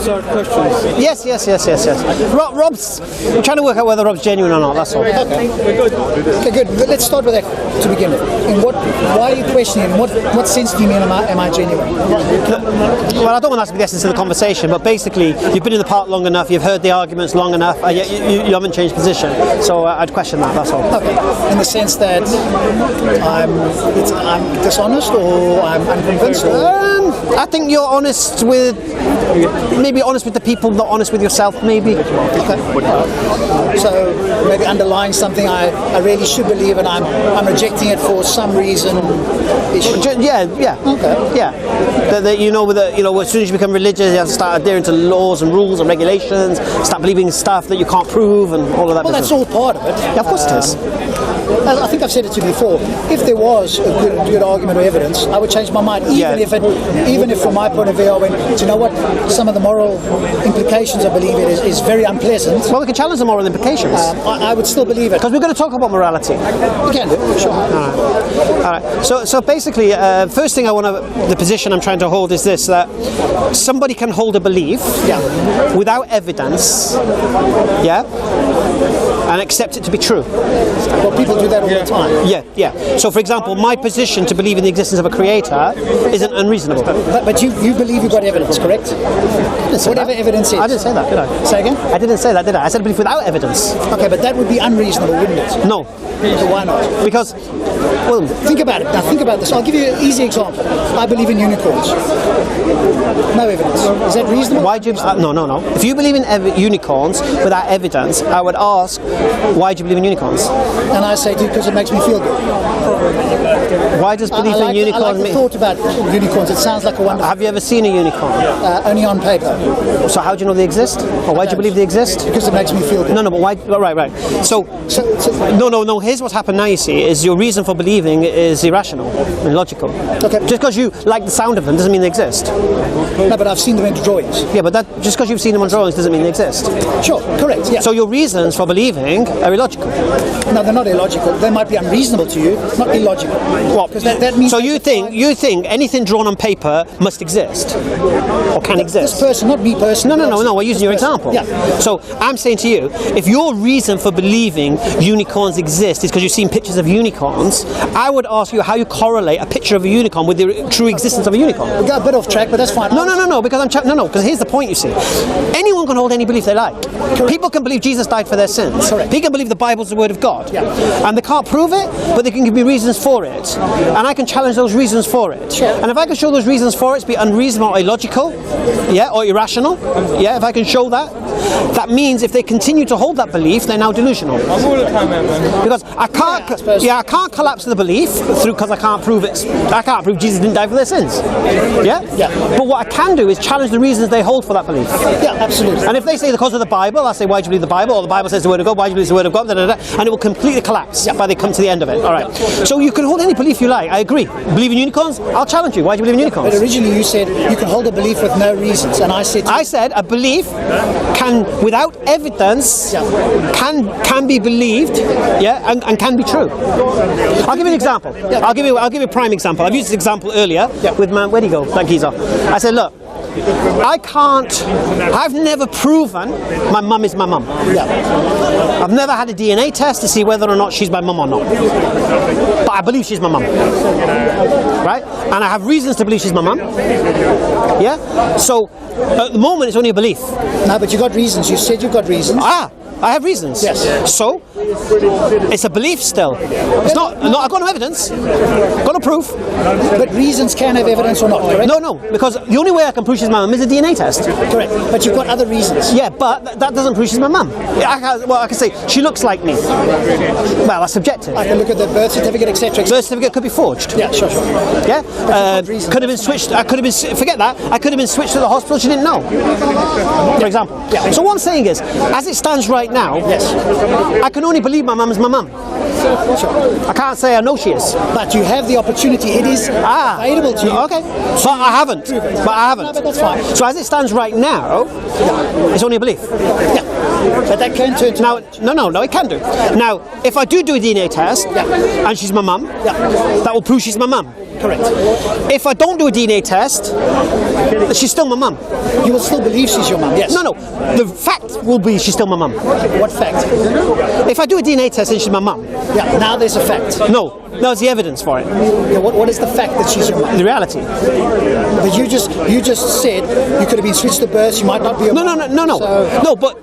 start questions. Yes. Rob's, we're trying to work out whether Rob's genuine or not, that's all. Okay, good. But let's start with that to begin with. Why are you questioning? In what sense do you mean am I genuine? Well, I don't want that to be the essence of the conversation, but basically, you've been in the park long enough, you've heard the arguments long enough, yet you haven't changed position. So I'd question that, that's all. Okay. In the sense that I'm dishonest or I'm unconvinced? I think you're honest with the people, not honest with yourself, maybe. Okay. So maybe underlying something I really should believe, and I'm rejecting it for some reason. Yeah. Okay. Yeah. That as soon as you become religious, you have to start adhering to laws and rules and regulations, start believing stuff that you can't prove, and all of that. Well, that's all part of it. Yeah, of course it is. I think I've said it to you before. If there was a good argument or evidence, I would change my mind. Even if from my point of view I went, do you know what? Some of the moral implications I believe it is very unpleasant. Well, we can challenge the moral implications. I would still believe it. Because we're going to talk about morality. We can do, sure. All right. So basically, first thing the position I'm trying to hold is this: that somebody can hold a belief without evidence, and accept it to be true. Well, people do that all the time. Yeah. So, for example, my position to believe in the existence of a creator isn't unreasonable. But you believe you've got evidence, correct? Whatever evidence is. I didn't say that, did I? Say again? I didn't say that, did I? I said belief without evidence. Okay, but that would be unreasonable, wouldn't it? No. So why not? Because, well... Think about it. Now, think about this. I'll give you an easy example. I believe in unicorns. No evidence. Is that reasonable? Why do you... No. If you believe in unicorns without evidence, I would ask, why do you believe in unicorns? And I say to you, because it makes me feel good. Why does belief in unicorns... I like the thought about unicorns. It sounds like a wonderful... Have you ever seen a unicorn? Only on paper. So how do you know they exist? Or why do you believe they exist? Because it makes me feel good. No, but why... Right. So no, here's what's happened now, you see, is your reason for believing is irrational and illogical. Okay. Just because you like the sound of them doesn't mean they exist. No, but I've seen them in drawings. Yeah, but just because you've seen them on drawings doesn't mean they exist. Sure, correct, yeah. So your reasons for believing are illogical. No, they're not illogical. They might be unreasonable to you, not illogical. What? Because that means... So you think anything drawn on paper must exist? Or can exist? This person, not me personally. No, we're using your example. Yeah. So I'm saying to you, if your reason for believing unicorns exist is because you've seen pictures of unicorns, I would ask you how you correlate a picture of a unicorn with the true existence of a unicorn. We got a bit off track, but that's fine. No, because here's the point, you see. Anyone can hold any belief they like. Correct. People can believe Jesus died for their sins. Correct. People can believe the Bible's the Word of God. Yeah. And they can't prove it, but they can give me reasons for it. And I can challenge those reasons for it. Sure. And if I can show those reasons for it to be unreasonable or illogical, or irrational, if I can show that, that means if they continue to hold that belief, they're now delusional. Because I can't collapse the belief because I can't prove it. I can't prove Jesus didn't die for their sins. Yeah? But what I can do is challenge the reasons they hold for that belief. Yeah, absolutely. And if they say because of the Bible, I'll say, why do you believe the Bible? Or the Bible says the Word of God, why do you believe it's the Word of God? And it will completely collapse by they come to the end of it. All right. So you can hold any belief you like. I agree. Believe in unicorns? I'll challenge you. Why do you believe in unicorns? But originally you said you can hold a belief with no reasons, and I said a belief can, without evidence, can be believed, and can be true. I'll give you an example. I'll give you a prime example. I've used this example earlier with where'd he go? That geezer. I said, look, I've never proven my mum is my mum. I've never had a DNA test to see whether or not she's my mum or not. But I believe she's my mum. Right? And I have reasons to believe she's my mum. Yeah? So, at the moment, it's only a belief. No, but you got reasons. You said you got reasons. I have reasons. Yes. So, it's a belief still. It's not. I've got no evidence. Got no proof. But reasons can have evidence or not, correct? No, because the only way I can prove she's my mum is a DNA test. Correct. But you've got other reasons. Yeah, but that doesn't prove she's my mum. I can say she looks like me. Well, that's subjective. I can look at the birth certificate, etc. Birth certificate could be forged. Yeah, sure. Yeah, could have been switched. Forget that. I could have been switched to the hospital. She didn't know. For example. Yeah. So what I'm saying is, as it stands right now, I can only believe my mum is my mum. Sure. I can't say I know she is. But you have the opportunity. It is available to you. Okay. But I haven't. No, but that's fine. So as it stands right now, it's only a belief. Yeah. But that can turn to... No, it can do. Now, if I do a DNA test, and she's my mum, that will prove she's my mum. Correct. If I don't do a DNA test, she's still my mum. You will still believe she's your mum, yes? No. The fact will be she's still my mum. What fact? If I do a DNA test and she's my mum. Yeah, now there's a fact. No, there's the evidence for it. Yeah, what is the fact that she's your mum? The reality. But you just said you could have been switched at birth, you might not be a mum. No. So, No, but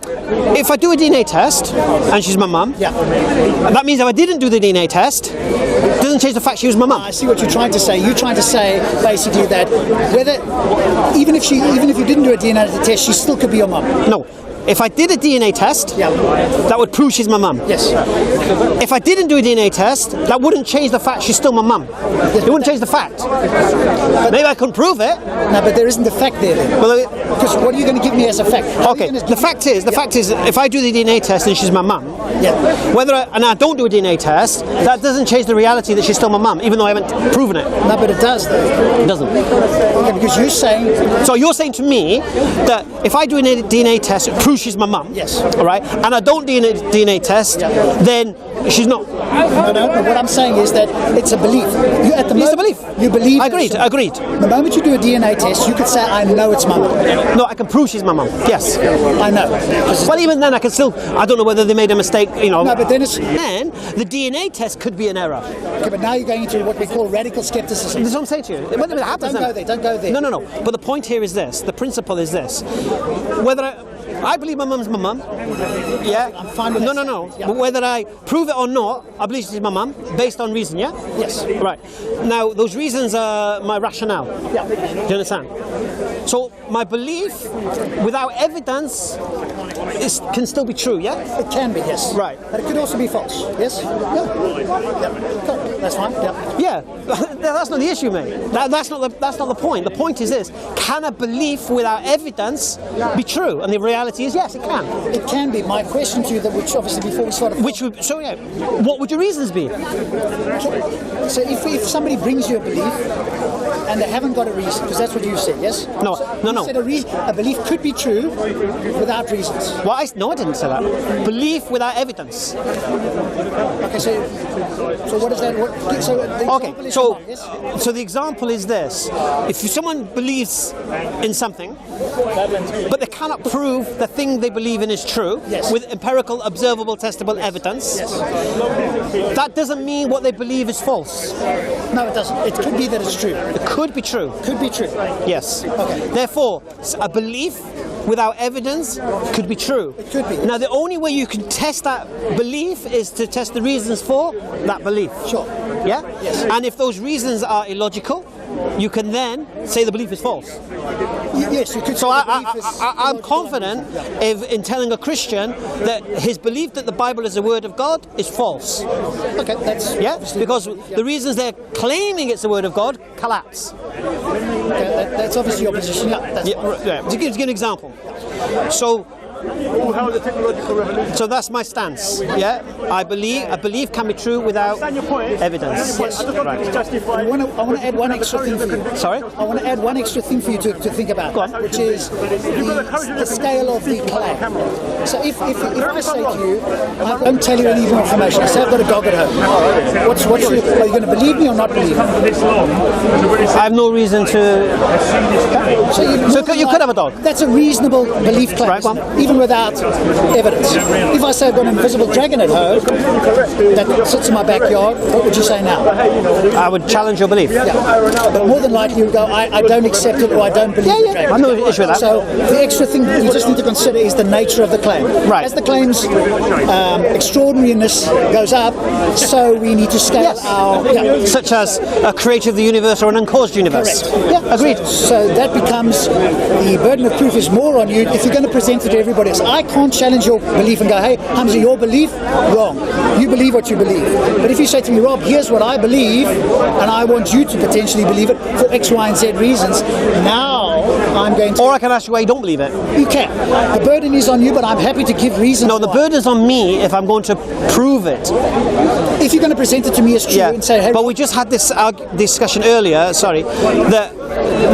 if I do a DNA test and she's my mum, yeah. that means if I didn't do the DNA test, it doesn't change the fact she was my mum. I see what you're trying to say. You're trying to say basically that whether even if you didn't do a DNA test, she still could be your mum. No. If I did a DNA test, Yeah. that would prove she's my mum. Yes. If I didn't do a DNA test, that wouldn't change the fact she's still my mum. It wouldn't change the fact. Maybe I couldn't prove it. No, but there isn't the fact there then. Well, Because what are you going to give me as a fact? okay. The fact is, if I do the DNA test and she's my mum, Yeah. and I don't do a DNA test, that doesn't change the reality that she's still my mum, even though I haven't proven it. No, but it does though. It doesn't. Okay, because you're saying So you're saying to me that if I do a DNA test, it proves she's my mum. Yes. All right. And I don't do a DNA test, then she's not. no. But what I'm saying is that it's a belief. You at the It's a moment belief. you believe. Agreed. The moment you do a DNA test, you could say, "I know it's my mum." No, I can prove she's my mum. Yes. I know. Well, even then, I can still. I don't know whether they made a mistake. No, but then it's. Then the DNA test could be an error. Okay, but now you're going into what we call radical skepticism. This is what I'm saying to you. Whether it happens, Don't go there. Don't go there. No. But the point here is this. The principle is this. Whether I believe my mum's my mum. Yeah. I'm fine with No. that. Yeah. But whether I prove it or not, I believe she's my mum based on reason. Yeah. Yes. Right. Now those reasons are my rationale. Yeah. Do you understand? So my belief, without evidence, can still be true. Yeah. It can be, yes. Right. But it could also be false. Yes. Yeah. Cool. That's fine. Yeah. Yeah, that's not the issue, mate. That's not the point. The point is this: can a belief without evidence be true? And the reality is yes, it can. It can be. My question to you, that which obviously before we started. What would your reasons be? So if somebody brings you a belief and they haven't got a reason, because that's what you said, yes? No. You said a belief could be true without reasons. Well, no, I didn't say that. Belief without evidence. Okay, so what is that? So the example is this: if someone believes in something, but they cannot prove the thing they believe in is true Yes. with empirical, observable, testable evidence, that doesn't mean what they believe is false. No, it doesn't. It could be that it's true. It could be true. Could be true. Yes. Okay. Therefore, a belief without evidence could be true. It could be. Now, the only way you can test that belief is to test the reasons for that belief. Sure. Yeah? Yes. And if those reasons are illogical, you can then say the belief is false. Yes, you could. So say the belief is I'm illogical. confident in telling a Christian that his belief that the Bible is the Word of God is false. Okay, that's Yeah? obviously- Because yeah. the reasons they're claiming it's the Word of God collapse. Okay, that's obviously your position. Yeah, that's fine. Yeah. To give you an example. So So that's my stance. Yeah, I believe can be true without evidence. Yes. Right. I want to add one extra thing for you. Sorry? I want to add one extra thing for you to think about, Go on. which is the scale of the claim. So if I say to you, I don't tell you any more information, I say I've got a dog at home. Are you going to believe me or not believe me? I have no reason to. So you could have a dog. That's a reasonable belief claim, Right, go on. even without evidence. If I say I've got an invisible dragon at home that sits in my backyard, what would you say now? I would challenge your belief. Yeah. But more than likely you would go, I don't accept it or I don't believe the dragon. I have no issue with that. So the extra thing you just need to consider is the nature of the claim. Right. As the claim's extraordinariness goes up, so we need to scale our... Yeah. Such as a creator of the universe or an uncaused universe. Correct. Yeah, agreed. So that becomes, the burden of proof is more on you if you're going to present it to everybody else. I can't challenge your belief and go, hey, Hamza, your belief, wrong. You believe what you believe. But if you say to me, Rob, here's what I believe, and I want you to potentially believe it for X, Y, and Z reasons, now I'm going to... Or I can ask you why you don't believe it. You can. The burden is on you, but I'm happy to give reasons. No, the why. burden is on me if I'm going to prove it. If you're going to present it to me as true and say, hey, But we just had this discussion earlier, that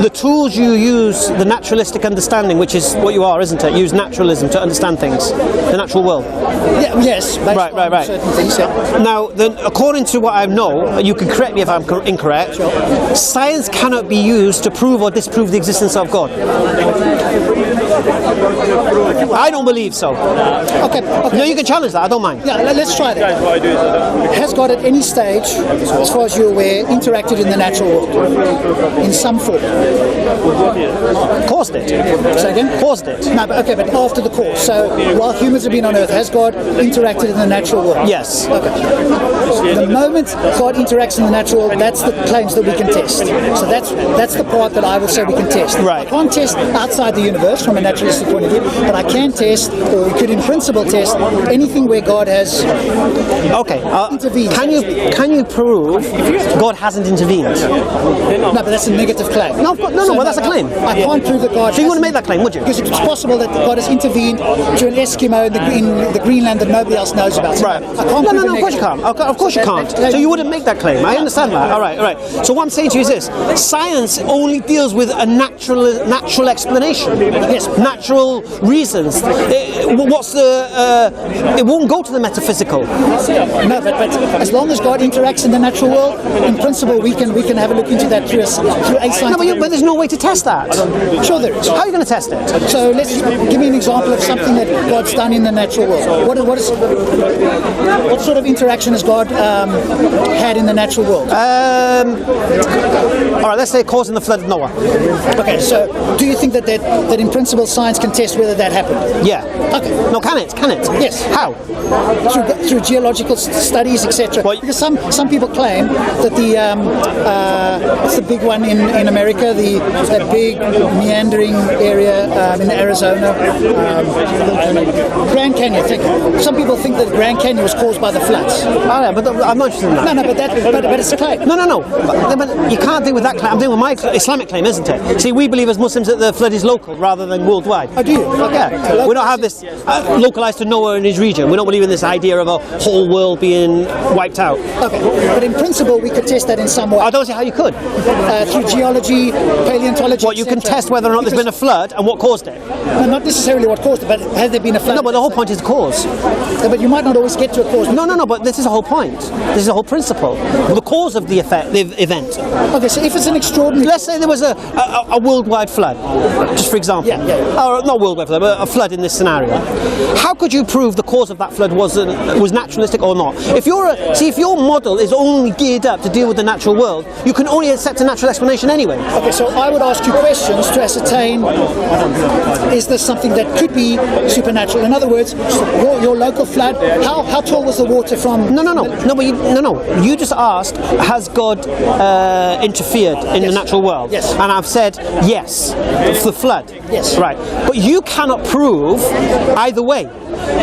the tools you use, the naturalistic understanding, which is what you are, isn't it? Use naturalism to understand things, the natural world. Yeah, yes. Right. Certain things, yeah. Now, then, according to what I know, you can correct me if I'm incorrect, science cannot be used to prove or disprove the existence of God. I don't believe so. Okay. No, you can challenge that, I don't mind. Yeah, let's try that. Has God at any stage, as far as you're aware, interacted in the natural world in some form? Caused it. Say again? Caused it. No, but after the cause. So while humans have been on Earth, has God interacted in the natural world? Yes. Okay. The moment God interacts in the natural world, that's the claims that we can test. So that's the part that I would say we can test. Right. I can't test outside the universe from a naturalistic point of view, but I can test, or we could in principle test, anything where God has intervened. Can you prove God hasn't intervened? No, but that's a negative claim. No, but that's a claim. I can't prove that God. So you wouldn't make that claim, would you? Because it's possible that God has intervened to an Eskimo in the Greenland that nobody else knows about. So Right. I can't No, of course you can't. Of course you can't. So you wouldn't make that claim. I understand that. All right. So what I'm saying to you is this: science only deals with a natural explanation. Yes. Natural reasons. It won't go to the metaphysical. No, but as long as God interacts in the natural world, in principle, we can have a look into that through a scientific. No, but there's no way to test that. Sure there is. How are you going to test it? So give me an example of something that God's done in the natural world. What sort of interaction has God had in the natural world? All right, let's say causing the flood of Noah. Okay, so do you think that in principle science can test whether that happened? Yeah. Okay. No, can it? Yes. How? Through geological studies, etc. Well, because some people claim that it's the big one in America, that big meandering area in Arizona, Grand Canyon. Some people think that Grand Canyon was caused by the floods. Oh, yeah, but I'm not interested in that. No, but it's a claim. No. But you can't deal with that claim. I'm dealing with my Islamic claim, isn't it? See, we believe as Muslims that the flood is local rather than worldwide. Oh, do you? Okay. Yeah. We don't have this localized to Noah and his region. We don't believe in this idea of a whole world being wiped out. Okay. But in principle, we could test that in some way. I don't see how you could. Through geology, paleontology. What, you can test whether or not there's been a flood and what caused it? No, not necessarily what caused it, but has there been a flood? No, but the whole point is the cause. But you might not always get to a cause. No, but this is the whole point. This is the whole principle. The cause of the event. Okay, so if it's an extraordinary... Let's say there was a worldwide flood, just for example. Yeah. Or not worldwide flood, but a flood in this scenario. How could you prove the cause of that flood was naturalistic or not? If your model is only geared up to deal with the natural world, you can only accept a natural explanation anyway. Okay, so I would ask you questions to ascertain, is this something that could be supernatural? In other words, your local flood, how tall was the water from... No. You just asked, has God interfered in the natural world? Yes. And I've said, yes, for the flood. Yes. Right. But you cannot prove either way.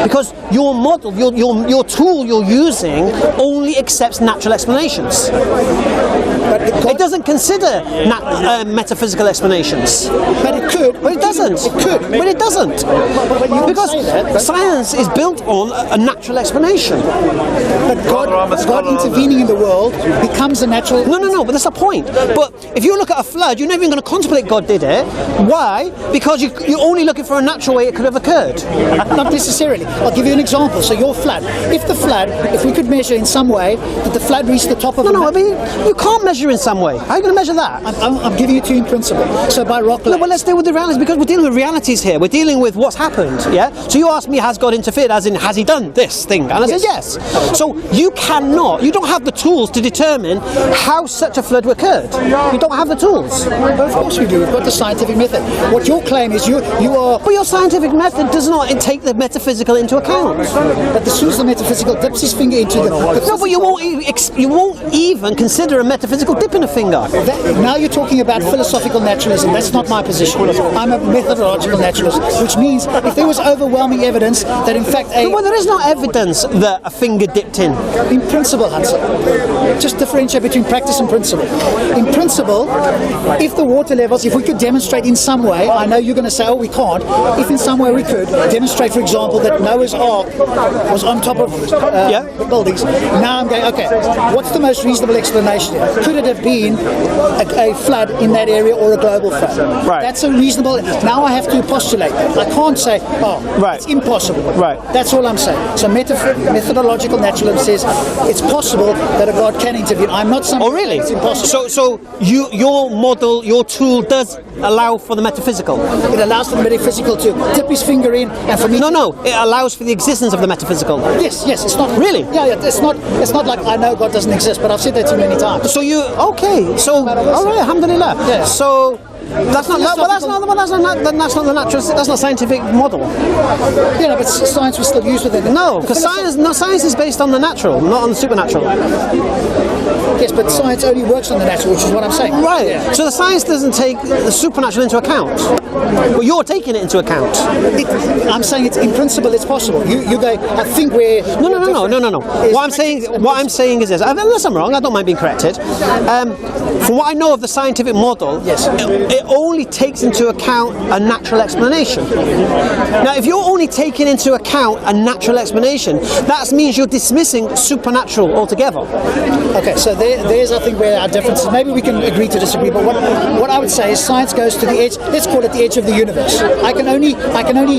Because your model, your tool you're using only accepts natural explanations. But it doesn't consider metaphysical explanations. But it could. But it doesn't. It could. But it doesn't. Because science is built on a natural explanation. But God intervening in the world becomes a natural... No, but that's the point. But if you look at a flood, you're never even going to contemplate God did it. Why? Because you're only looking for a natural way it could have occurred. Not necessarily. I'll give you an example. So your flood, if we could measure in some way that the flood reached the top of... I mean, you can't measure in some way. How are you going to measure that? I'm giving it to you in principle. So by rock... No, but let's deal with the realities, because we're dealing with realities here. We're dealing with what's happened, yeah? So you asked me, has God interfered, as in, has he done this thing? And I said, yes. So you don't have the tools to determine how such a flood occurred. You don't have the tools. But of course we do. We've got the scientific method. What your claim is, you are... But your scientific method does not take the metaphysical into account. But as soon as the metaphysical dips his finger into the... No, but you won't even consider a metaphysical dip in a finger. Now you're talking about philosophical naturalism. That's not my position. I'm a methodological naturalist, which means if there was overwhelming evidence that in fact Well, there is no evidence that a finger dipped in. In principle, Hamza. Just differentiate between practice and principle. In principle, if the water levels, if we could demonstrate in some way, I know you're going to say, oh, we can't. If in some way we could demonstrate, for example, example, that Noah's Ark was on top of the buildings, now I'm going, okay, what's the most reasonable explanation here? Could it have been a flood in that area or a global flood? Right. That's a reasonable. Now I have to postulate that. I can't say, it's impossible. Right. That's all I'm saying. So methodological naturalism says it's possible that a God can intervene. I'm not saying it's impossible. So your model, your tool does allow for the metaphysical. It allows for the metaphysical to tip his finger in, and for me. No. It allows for the existence of the metaphysical. Yes. It's not really. Yeah. It's not like I know God doesn't exist, but I've said that too many times. So all right, alhamdulillah. Yeah. So that's not the natural. That's not scientific model. Yeah, but science was still used within it. No, because science is based on the natural, not on the supernatural. Yes, but science only works on the natural, which is what I'm saying. Right. Yeah. So the science doesn't take the supernatural into account. Well, you're taking it into account. I'm saying it's in principle it's possible. You go. I think we're no. What I'm saying is this. Unless I'm wrong, I don't mind being corrected. From what I know of the scientific model, it only takes into account a natural explanation. Now, if you're only taking into account a natural explanation, that means you're dismissing supernatural altogether. Okay, so there's I think where our differences. Maybe we can agree to disagree. But what I would say is science goes to the edge. Let's call it the edge of the universe. I can only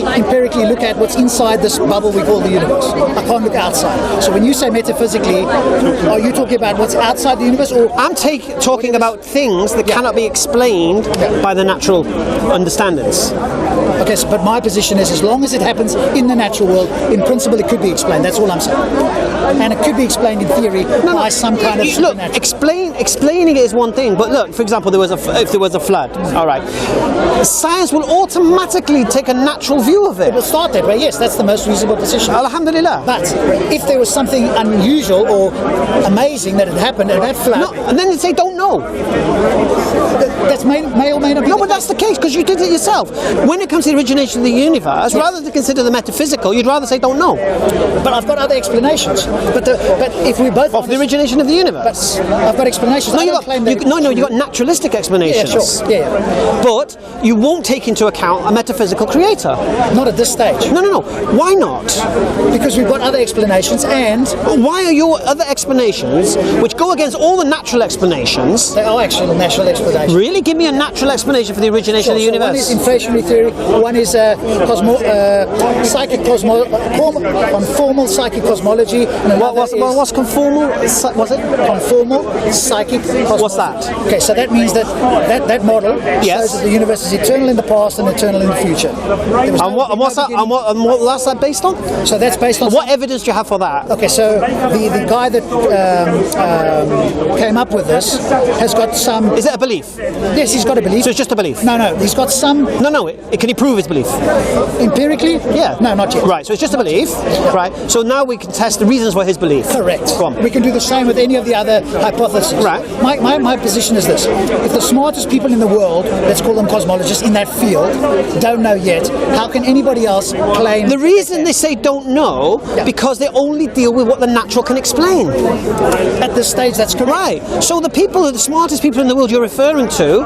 empirically look at what's inside this bubble we call the universe. I can't look outside. So when you say metaphysically, are you talking about what's outside the universe, or I'm talking about things that cannot be explained by the natural understandings. Okay, but my position is as long as it happens in the natural world, in principle it could be explained. That's all I'm saying. And it could be explained in theory by some kind of supernatural. Look, explaining it is one thing, but look, for example, if there was a flood, all right, science will automatically take a natural view of it. It will start that way, yes, that's the most reasonable position. Alhamdulillah. But if there was something unusual or amazing that had happened at that flood... and then they say, don't know. That may or may not be. No, but that's the case, because you did it yourself. When it comes to the origination of the universe, rather than consider the metaphysical, you'd rather say, don't know. But I've got other explanations. But if we both... Of the origination of the universe. But I've got explanations. No, you got naturalistic explanations. Yeah, sure. Yeah. But you won't take into account a metaphysical creator. Not at this stage. No. Why not? Because we've got other explanations, and... Why are your other explanations, which go against all the natural explanations... They are actual natural explanations. Really? Give me a natural explanation for the origination of the universe. One is inflationary theory, one is conformal psychic cosmology. And what's conformal? Was it? Conformal psychic cosmology. What's that? Okay, so that means that model shows that the universe is eternal in the past and eternal in the future. What's that based on? So that's based on... What evidence do you have for that? Okay, so the guy that came up with this has got some... Is it a belief? Yes, he's got a belief. So it's just a belief? No, he's got some... No, can he prove his belief? Empirically? Yeah. No, not yet. Right, so it's just a belief, right? So now we can test the reasons for his belief. Correct. Go on. We can do the same with any of the other hypotheses. Right. My position is this. If the smartest people in the world, let's call them cosmologists in that field, don't know yet, how can anybody else claim... The reason they say don't know, because they only deal with what the natural can explain. At this stage, that's correct. Right. So the smartest people in the world you're referring to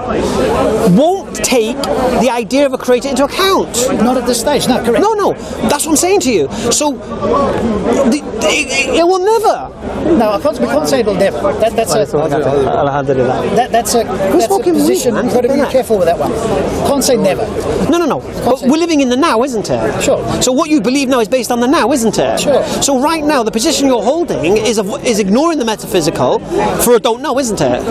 won't take the idea of a creator into account. Not at this stage, no, correct. No, that's what I'm saying to you. So, it will never. No, we can't say it will never. That's a position. You've got to be careful with that one. Can't say never. No. But we're living in the now, isn't it? Sure. So what you believe now is based on the now, isn't it? Sure. So right now, the position you're holding is ignoring the metaphysical for a don't know, isn't it?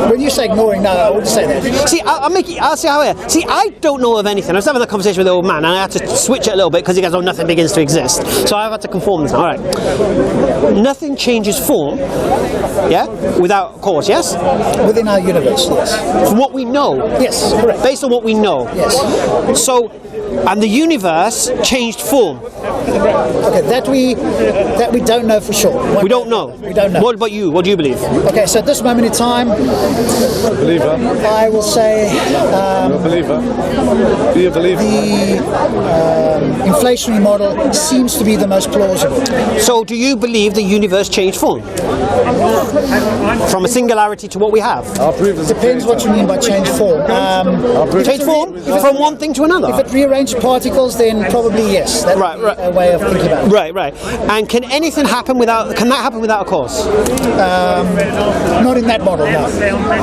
When you say ignoring, no, I wouldn't say that. See, I'll see how I am. See, I don't know of anything. I was having a conversation with the old man, and I had to switch it a little bit because he goes, nothing begins to exist. So I've had to conform this. All right. Nothing changes form, without cause, yes? Within our universe, yes. From what we know. Yes, correct. Based on what we know. Yes. So, and the universe changed form. Okay, that we don't know for sure. We don't know. We don't know. What about you? What do you believe? Okay, so at this moment in time, believer. I will say You're a believer. Do you believe the inflationary model seems to be the most plausible. So do you believe the universe changed form? From a singularity to what we have? Depends what you mean by change form. Change form from one thing to another. If it rearranges change particles, then probably yes. That would be a way of thinking about it. Right. And can anything happen without? Can that happen without a cause? Not in that model, no.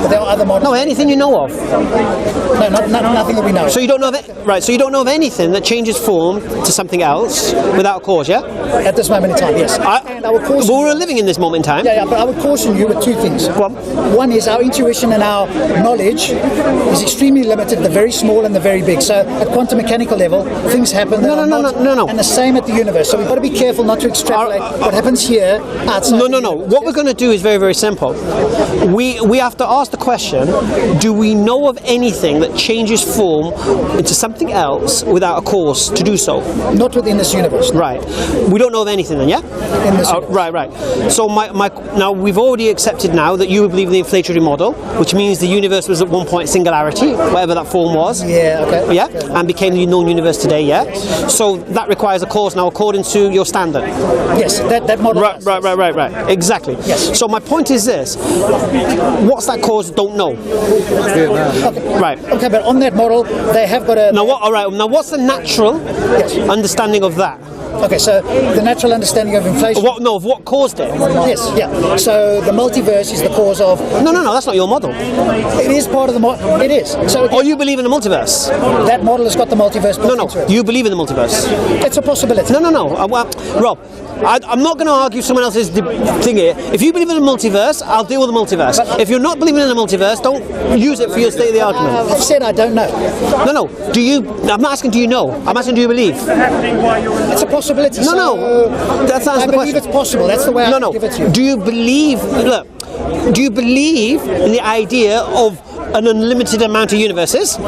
But there are other models. No, anything you know of. No, nothing that we know. So you don't know of it, right? So you don't know of anything that changes form to something else without a cause, yeah? At this moment in time, yes. And I would caution. But we're living in this moment in time. Yeah, but I would caution you with two things. One is our intuition and our knowledge is extremely limited. The very small and the very big. So at quantum mechanical level, things happen. No. And the same at the universe. So we've got to be careful not to extrapolate what happens here outside. No. What we're going to do is very, very simple. We have to ask the question: do we know of anything that changes form into something else without a cause to do so? Not within this universe. Right. We don't know of anything then, yeah? In this universe. Right. So now we've already accepted now that you believe in the inflationary model, which means the universe was at one point singularity, whatever that form was. Yeah. Okay. Yeah. And became the known universe today. Yeah. So that requires a cause now, according to your standard. Yes. That model. Right. Exactly. Yes. So my point is this: what's that cause? Don't know. Okay. Right. Okay, but on that model, they have got a. Now what? All right. Now what's the natural understanding of that? Okay, so the natural understanding of inflation. Of what caused it? Yes, yeah. So the multiverse is the cause of. No, that's not your model. It is part of the model. It is. So. Or you believe in the multiverse? That model has got the multiverse built into it. You believe in the multiverse? It's a possibility. No. Well, Rob, I'm not going to argue someone else's thing here. If you believe in the multiverse, I'll deal with the multiverse. If you're not believing in the multiverse, don't use it for your state of the argument. I've said I don't know. No. Do you? I'm not asking do you know. I'm asking do you believe? It's a possibility. No. That's not the question. I believe it's possible. That's the way I give it to you. Do you believe? Look. Do you believe in the idea of an unlimited amount of universes,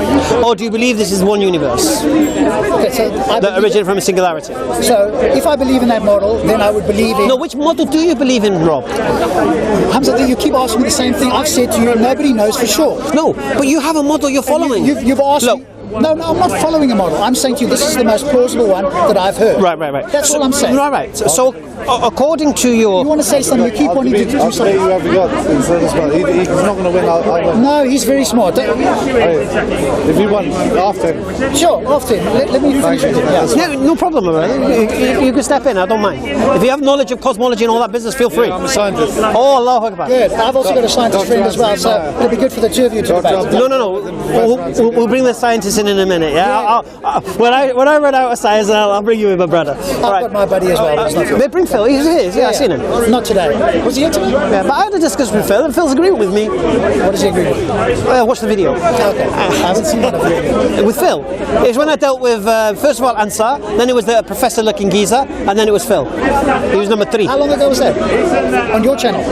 or do you believe this is one universe that originated from a singularity? So, if I believe in that model, then I would believe in. No, which model do you believe in, Rob? Hamza, you keep asking me the same thing. I've said to you, nobody knows for sure. No, but you have a model you're following. You've asked me. No, I'm not following a model. I'm saying to you, this is the most plausible one that I've heard. Right. That's all I'm saying. Right. So, according to your... You want to say something, you keep wanting to do something. You have got he's not going to win. I'll win. No, he's very smart. If you want, after him. Sure, after him. Let me finish with it. Yeah, no problem, man. You can step in, I don't mind. If you have knowledge of cosmology and all that business, feel free. I'm a scientist. Oh, Allahu Akbar. Good. I've also got a scientist friend as well, so it'll be good for the two of you to debate. No. We'll bring the scientists in a minute, yeah? When I run out of science, I'll bring you in, my brother. I've got my buddy as well. They bring Phil, he's here, yeah, I've seen him. Not today. Was he here today? Yeah, but I had a discussion with Phil, and Phil's agreeing with me. What does he agree with? Watch the video. Okay. I haven't seen that video. With Phil. It was when I dealt with, first of all, Ansar, then it was the professor looking geezer, and then it was Phil. He was number 3. How long ago was that? On your channel?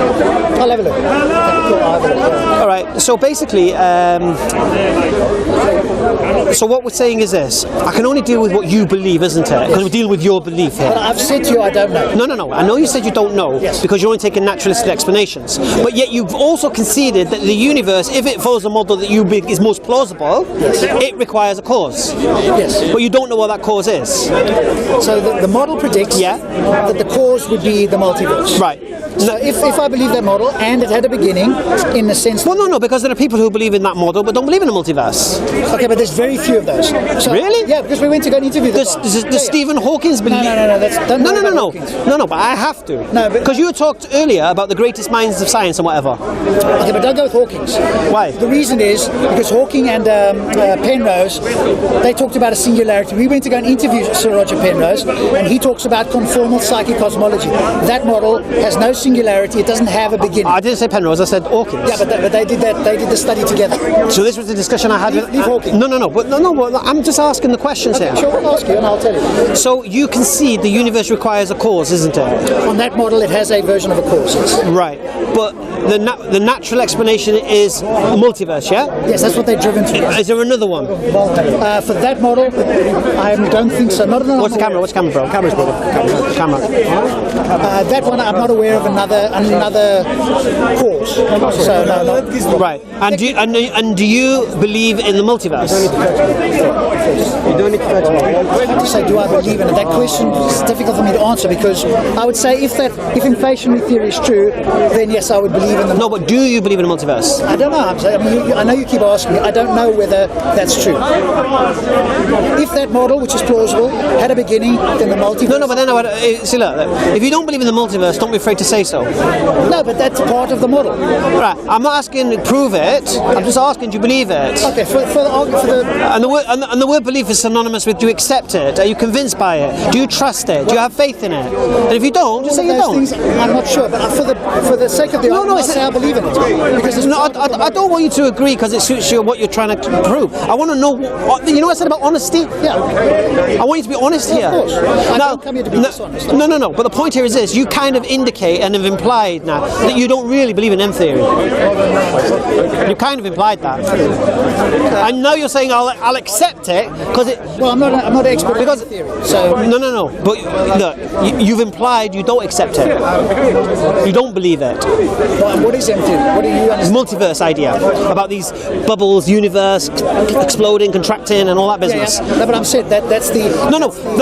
I'll have a look. I'll have a look. All right, so basically, so what we're saying is this: I can only deal with what you believe, isn't it? Because we deal with your belief here. But I've said to you I don't know. No. I know you said you don't know because you're only taking naturalistic explanations. But yet you've also conceded that the universe, if it follows a model that you think is most plausible, it requires a cause. Yes. But you don't know what that cause is. So the model predicts that the cause would be the multiverse. Right. So if I believe that model and it had a beginning, in the sense. Well, no, because there are people who believe in that model but don't believe in the multiverse. Okay, but there's very few of those. So, really? Yeah, because we went to go and interview them. Does Stephen Hawking's believe? No. But I have to. No, because you talked earlier about the greatest minds of science and whatever. Okay, but don't go with Hawking's. Why? The reason is because Hawking and Penrose, they talked about a singularity. We went to go and interview Sir Roger Penrose, and he talks about conformal psychic cosmology. That model has no singularity. It doesn't have a beginning. I didn't say Penrose. I said Hawkins. Yeah, but they did that. They did the study together. So this was the discussion I had with Hawking. No. But I'm just asking the questions here. Sure, I'll ask you and I'll tell you. So you concede the universe requires a cause, isn't it? On that model, it has a version of a cause. Yes. Right, but the natural explanation is a multiverse, yeah? Yes, that's what they're driven to. Is there another one? For that model, I don't think so. Not What's the camera, bro? Camera's better. Camera. That one, I'm not aware of another cause. So no. Right, and do you believe in the multiverse? You don't need to say, do I believe in it? That question is difficult for me to answer because I would say if inflationary theory is true, then yes, I would believe believe in the No, but do you believe in a multiverse? I don't know, Hamza. I mean, I know you keep asking me. I don't know whether that's true. If that model, which is plausible, had a beginning, then the multiverse... No, but then see, look, if you don't believe in the multiverse, don't be afraid to say so. No, but that's part of the model. Right, I'm not asking to prove it, I'm just asking, do you believe it? Okay, for the And the word belief is synonymous with, do you accept it? Are you convinced by it? Do you trust it? Do you have faith in it? And if you don't, just say you don't. Things, I'm not sure, but for the sake of the argument, I'll say I believe in it. Because I don't want you to agree because it suits you what you're trying to prove. I want to know, you know what I said about honesty? Yeah. I want you to be honest here. Of course. I don't come here to be dishonest. No. But the point here is this: you kind of indicate and have implied now that you don't really believe in M theory. You kind of implied that, and now you're saying I'll accept it because it. Well, I'm not an expert in theory. So No. But look, you've implied you don't accept it. You don't believe it. what is M theory? What do you understand? Multiverse idea about these bubbles, universe exploding, contracting, and all that business. Yeah. No, but I'm saying that's the.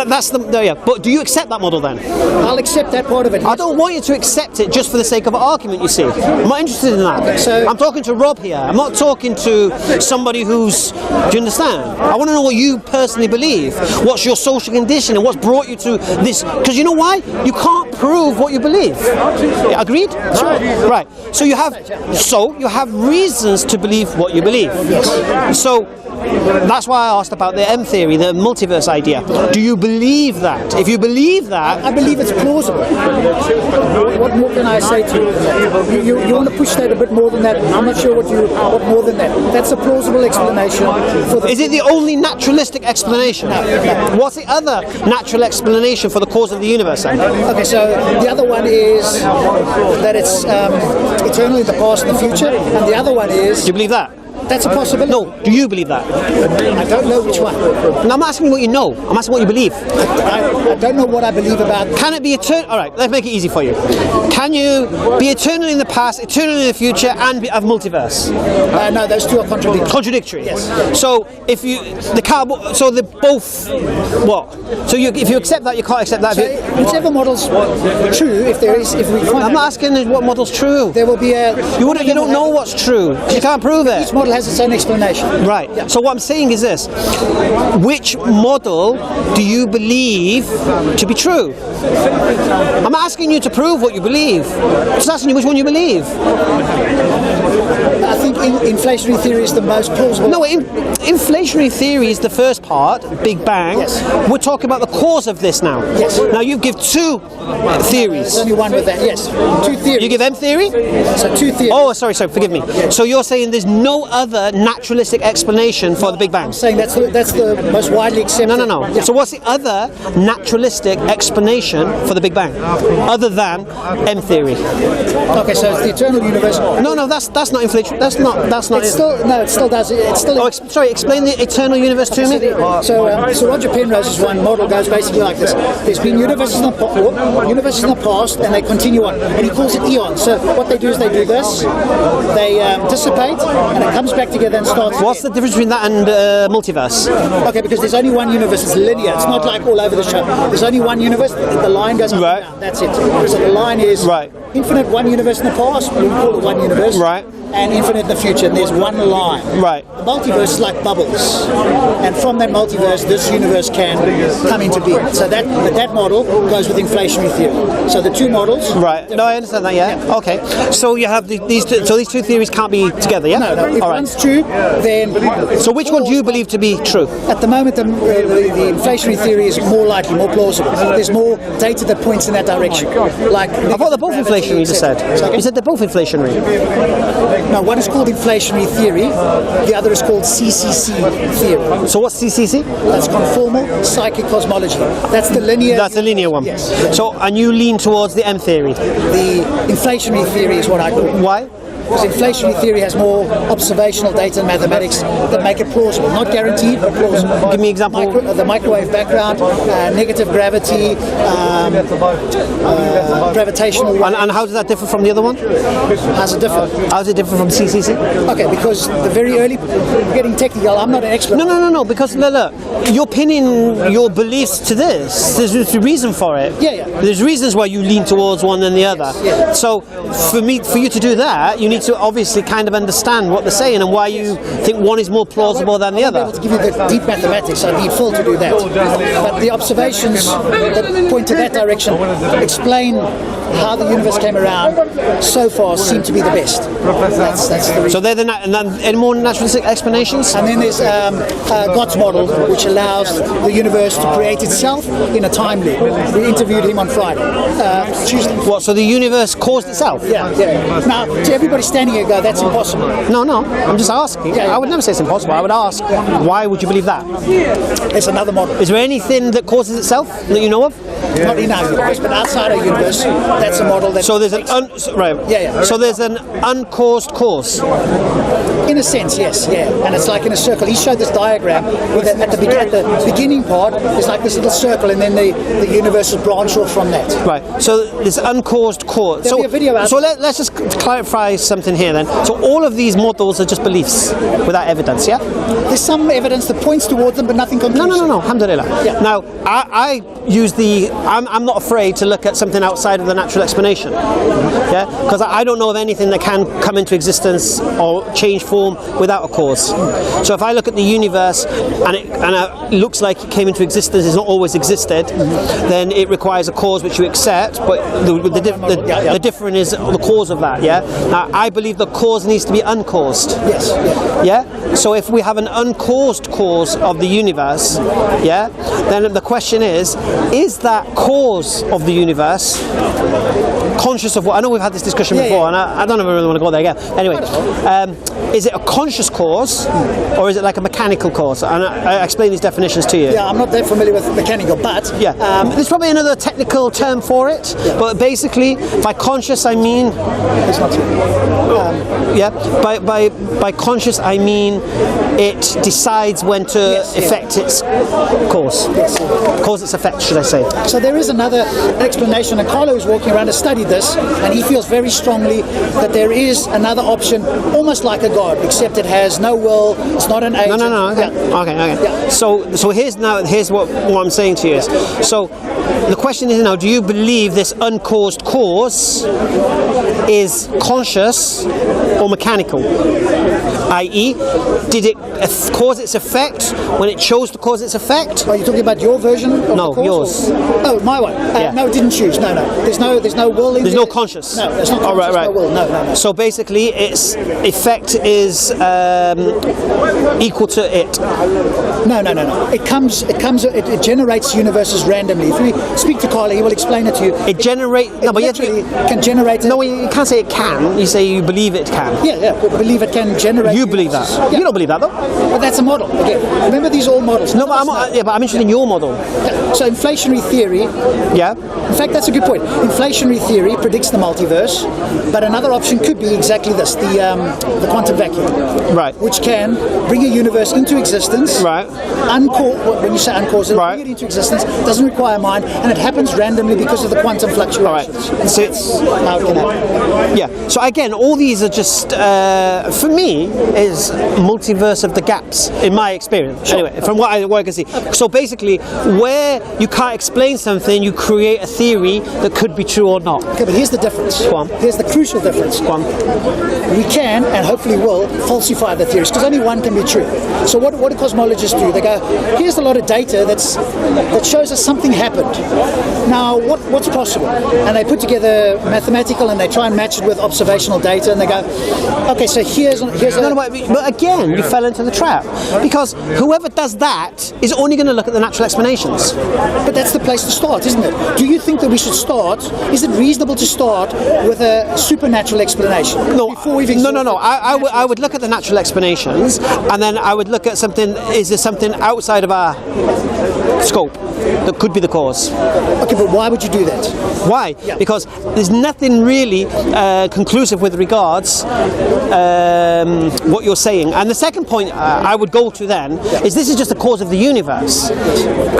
That's the. Yeah. But do you accept that model then? I'll accept that part of it. I don't want you to accept it just for the sake of argument, you see. I'm not interested in that. Okay, so I'm talking to Rob here. I'm not talking to somebody who's... Do you understand? I want to know what you personally believe. What's your social condition and what's brought you to this... Because you know why? You can't prove what you believe. Yeah, agreed? Sure. Right. So you have reasons to believe what you believe. So... That's why I asked about the M theory, the multiverse idea. Do you believe that? If you believe that... I believe it's plausible. What more can I say to you? You want to push that a bit more than that? I'm not sure what more than that. That's a plausible explanation. Is it the only naturalistic explanation? No. What's the other natural explanation for the cause of the universe then? Okay, so the other one is that it's eternal in the past and the future, and the other one is... Do you believe that? That's a possibility. No, do you believe that? I don't know which one. No, I'm asking what you know. I'm asking what you believe. I don't know what I believe about... Can it be eternal? All right, let's make it easy for you. Can you be eternal in the past, eternal in the future, and have multiverse? No, those two are contradictory. Contradictory. Yes. So if so they're both what? So if you accept that, you can't accept that. So whichever model's true, if we find... I'm not asking what model's true. There will be a... You don't know what's true. You can't prove it. Each model has its own explanation. Right. Yeah. So what I'm saying is this: which model do you believe to be true? I'm asking you to prove what you believe. I'm just asking you which one you believe. I think inflationary theory is the most plausible. No, inflationary theory is the first part, Big Bang. Yes. We're talking about the cause of this now. Yes. Now you give two theories. There's only one with that. Yes. Two theories. You give M theory? So two theories. Oh, sorry, forgive me. So you're saying there's no other naturalistic explanation for the Big Bang? I'm saying that's the most widely accepted. No. Yeah. So what's the other naturalistic explanation for the Big Bang, other than M theory? Okay, so it's the eternal universe. No, that's not inflation. That's not. It still does. It's still. Oh, sorry. Explain the eternal universe to me. So Roger Penrose's one model goes basically like this: there's been universes in the past, and they continue on, and he calls it eons. So what they do is they do this, they dissipate, and it comes back together and starts. What's the difference between that and multiverse? Okay, because there's only one universe. It's linear. It's not like all over the show. There's only one universe. The line goes up and down. That's it. So the line is infinite. One universe in the past. We call it one universe. Right. And infinite in the future, and there's one line. Right. The multiverse is like bubbles, and from that multiverse, this universe can come into being. So that model goes with inflationary theory. So the two models. Right. No, I understand that. Yeah. Okay. So you have these two. So these two theories can't be together. Yeah. No. If one's true, then. So which one do you believe to be true? At the moment, the inflationary theory is more likely, more plausible. There's more data that points in that direction. Like I thought they're both inflationary. You just said. You said they're both inflationary. No, one is called inflationary theory, the other is called CCC theory. So what's CCC? That's conformal psychic cosmology. That's the linear. That's the linear one. Yes. So, and you lean towards the M theory. The inflationary theory is what I call it. Why? Because inflationary theory has more observational data and mathematics that make it plausible. Not guaranteed, but plausible. Give me an example. The microwave background, negative gravity, gravitational. And how does that differ from the other one? How's it different? How's it different from CCC? Okay, because the very early, getting technical, I'm not an expert. No, because look, you're pinning your beliefs to this. There's a reason for it. Yeah. There's reasons why you lean towards one than the other. Yeah. So for you to do that, you need to obviously kind of understand what they're saying and why you think one is more plausible than the other. I won't be able to give you the deep mathematics. I need Phil to do that. But the observations that point to that direction explain how the universe came around so far seem to be the best. That's the reason. So they're any more natural explanations? And then there's God's model, which allows the universe to create itself in a time loop. We interviewed him on Friday, Tuesday. What? So the universe caused itself? Yeah. Now, to everybody standing here, go, that's impossible. No. I'm just asking. Yeah. I would never say it's impossible. I would ask, why would you believe that? It's another model. Is there anything that causes itself that you know of? Not in our universe, but outside our universe, that's a model that. So there's right. Yeah. So there's an uncaused cause. In a sense, yes, yeah. And it's like in a circle. He showed this diagram with at the beginning part, there's like this little circle, and then the universe is branched off from that. Right. So there's uncaused cause. There'll be a video out. So let's just clarify something here then. So all of these models are just beliefs without evidence, yeah? There's some evidence that points towards them, but nothing conclusive. No. Alhamdulillah. Yeah. Now, I use I'm not afraid to look at something outside of the natural explanation, yeah? Because I don't know of anything that can come into existence or change form without a cause. So if I look at the universe and it looks like it came into existence, it's not always existed, then it requires a cause which you accept, but the difference is the cause of that, yeah? Now, I believe the cause needs to be uncaused. Yes. Yeah? So if we have an uncaused cause of the universe, yeah, then the question is that cause of the universe conscious of what? I know we've had this discussion before, and I don't really want to go there again. Anyway, is it a conscious cause, or is it like a mechanical cause? And I explain these definitions to you. Yeah, I'm not that familiar with mechanical, but there's probably another technical term for it. Yeah. But basically, by conscious I mean, it's not by conscious I mean it decides when to effect its course, cause its effect, should I say? So there is another explanation, and Carlo is walking around, has studied this, and he feels very strongly that there is another option, almost like a god, except it has no will, it's not an agent. No. Okay. Yeah. Okay. Yeah. So here's what I'm saying to you is, so the question is now, do you believe this uncaused cause is conscious or mechanical? I.e., did it cause its effect when it chose to cause its effect? Are you talking about your version of the cause, yours. Oh, my one. No, it didn't choose. No. There's no will in There's there. no conscious. No, there's not conscious. Right. No will. No. So basically, its effect is equal to it. No. It generates universes randomly. If we speak to Carlo, he will explain it to you. It generates. No, but can generate. No, you can't say it can. You say you believe it can. Yeah. Believe it can generate. You believe that. Yeah. You don't believe that though. But that's a model. Again, remember these are all models. No, but I'm interested in your model. Yeah. So inflationary theory. Yeah. In fact, that's a good point. Inflationary theory predicts the multiverse, but another option could be exactly this: the quantum vacuum, right? Which can bring a universe into existence, right? When you say uncaused, it'll bring it into existence. Doesn't require mind, and it happens randomly because of the quantum fluctuations. Right. And so it's how it can happen. Yeah. So again, all these are just for me is multiverse of the gaps in my experience. Sure. Anyway, from what I can see. Okay. So basically, where you can't explain something, you create a theory that could be true or not. Okay, but here's the difference. Go on. Here's the crucial difference. Go on. We can, and hopefully will, falsify the theories, because only one can be true. So what do cosmologists do? They go, here's a lot of data that shows us something happened. Now, what's possible? And they put together mathematical, and they try and match it with observational data, and they go, okay, so here's but again, you fell into the trap, because whoever does that is only going to look at the natural explanations. But that's the place to start, isn't it? Do you think that we should start? Is it reasonable to start with a supernatural explanation? No. I would look at the natural explanations, and then I would look at something. Is there something outside of our scope that could be the cause? Okay, but why would you do that? Why? Yeah. Because there's nothing really conclusive with regards what you're saying. And the second point I would go to then is this is just the cause of the universe.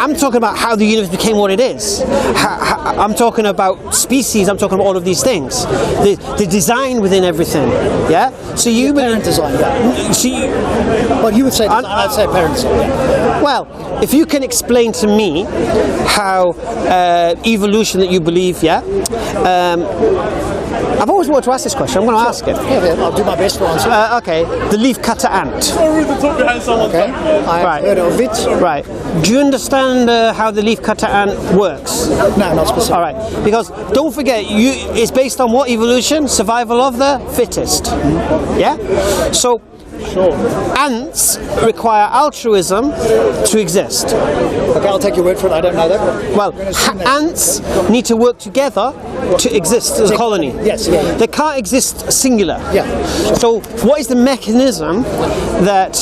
I'm talking about how the universe became what it is. I'm talking about species. I'm talking about all of these things. The design within everything. Yeah. So you Parent design. Yeah. See. Well, you would say design. I'd say parent design. Yeah. Well, if you can explain to me how evolution that you believe, I've always wanted to ask this question. I'm going to ask it. Yeah, I'll do my best to answer. Okay, the leafcutter ant. Okay, I've heard of it. Right. Do you understand how the leafcutter ant works? No, not specifically. All right. Because don't forget, it's based on what evolution? Survival of the fittest. Yeah. So. Sure. Ants require altruism to exist. Okay, I'll take your word for it. I don't know that. Well, ants need to work together to exist as a colony. Yes. Yeah. They can't exist singular. Yeah. So, what is the mechanism that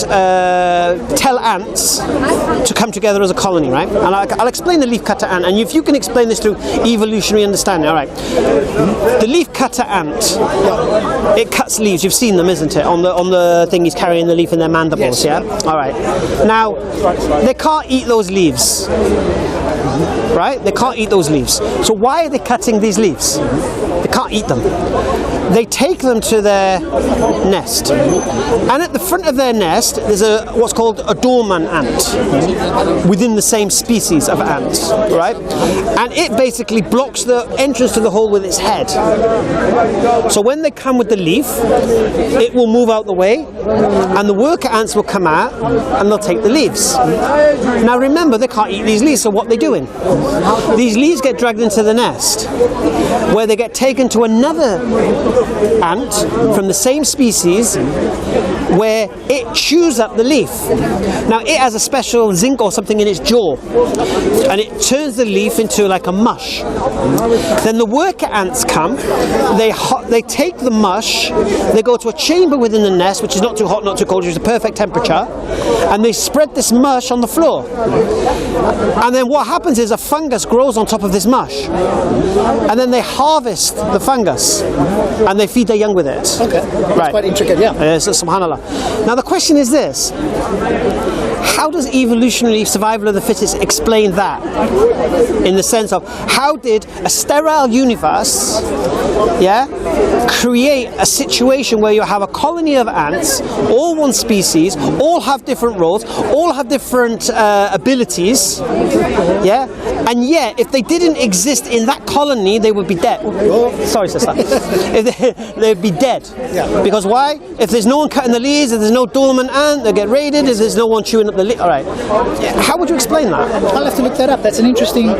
tell ants to come together as a colony, right? And I'll explain the leafcutter ant, and if you can explain this through evolutionary understanding, all right. The leafcutter ant, it cuts leaves. You've seen them, isn't it? On the thing. He's carrying the leaf in their mandibles, yes. yeah? All right. Now, they can't eat those leaves, right? They can't eat those leaves. So why are they cutting these leaves? They can't eat them. They take them to their nest, and at the front of their nest there's what's called a dormant ant within the same species of ants, right? And it basically blocks the entrance to the hole with its head. So when they come with the leaf, it will move out the way, and the worker ants will come out and they'll take the leaves. Now remember, they can't eat these leaves, so what are they doing? These leaves get dragged into the nest, where they get taken to another ant from the same species, where it chews up the leaf. Now it has a special zinc or something in its jaw, and it turns the leaf into like a mush. Then the worker ants come, they take the mush, they go to a chamber within the nest, which is not too hot, not too cold, which is a perfect temperature, and they spread this mush on the floor. And then what happens is a fungus grows on top of this mush, and then they harvest the fungus and they feed their young with it. Okay, that's quite intricate, yeah. So, subhanallah. Now the question is this: how does evolutionary survival of the fittest explain that? In the sense of, how did a sterile universe, create a situation where you have a colony of ants, all one species, all have different roles, all have different abilities, and yet if they didn't exist in that colony, they would be dead. Sorry, sister. They'd be dead. Yeah. Because why? If there's no one cutting the leaves, if there's no dormant ant, they get raided. If there's no one chewing up the leaf, all right. How would you explain that? I'll have to look that up. That's an interesting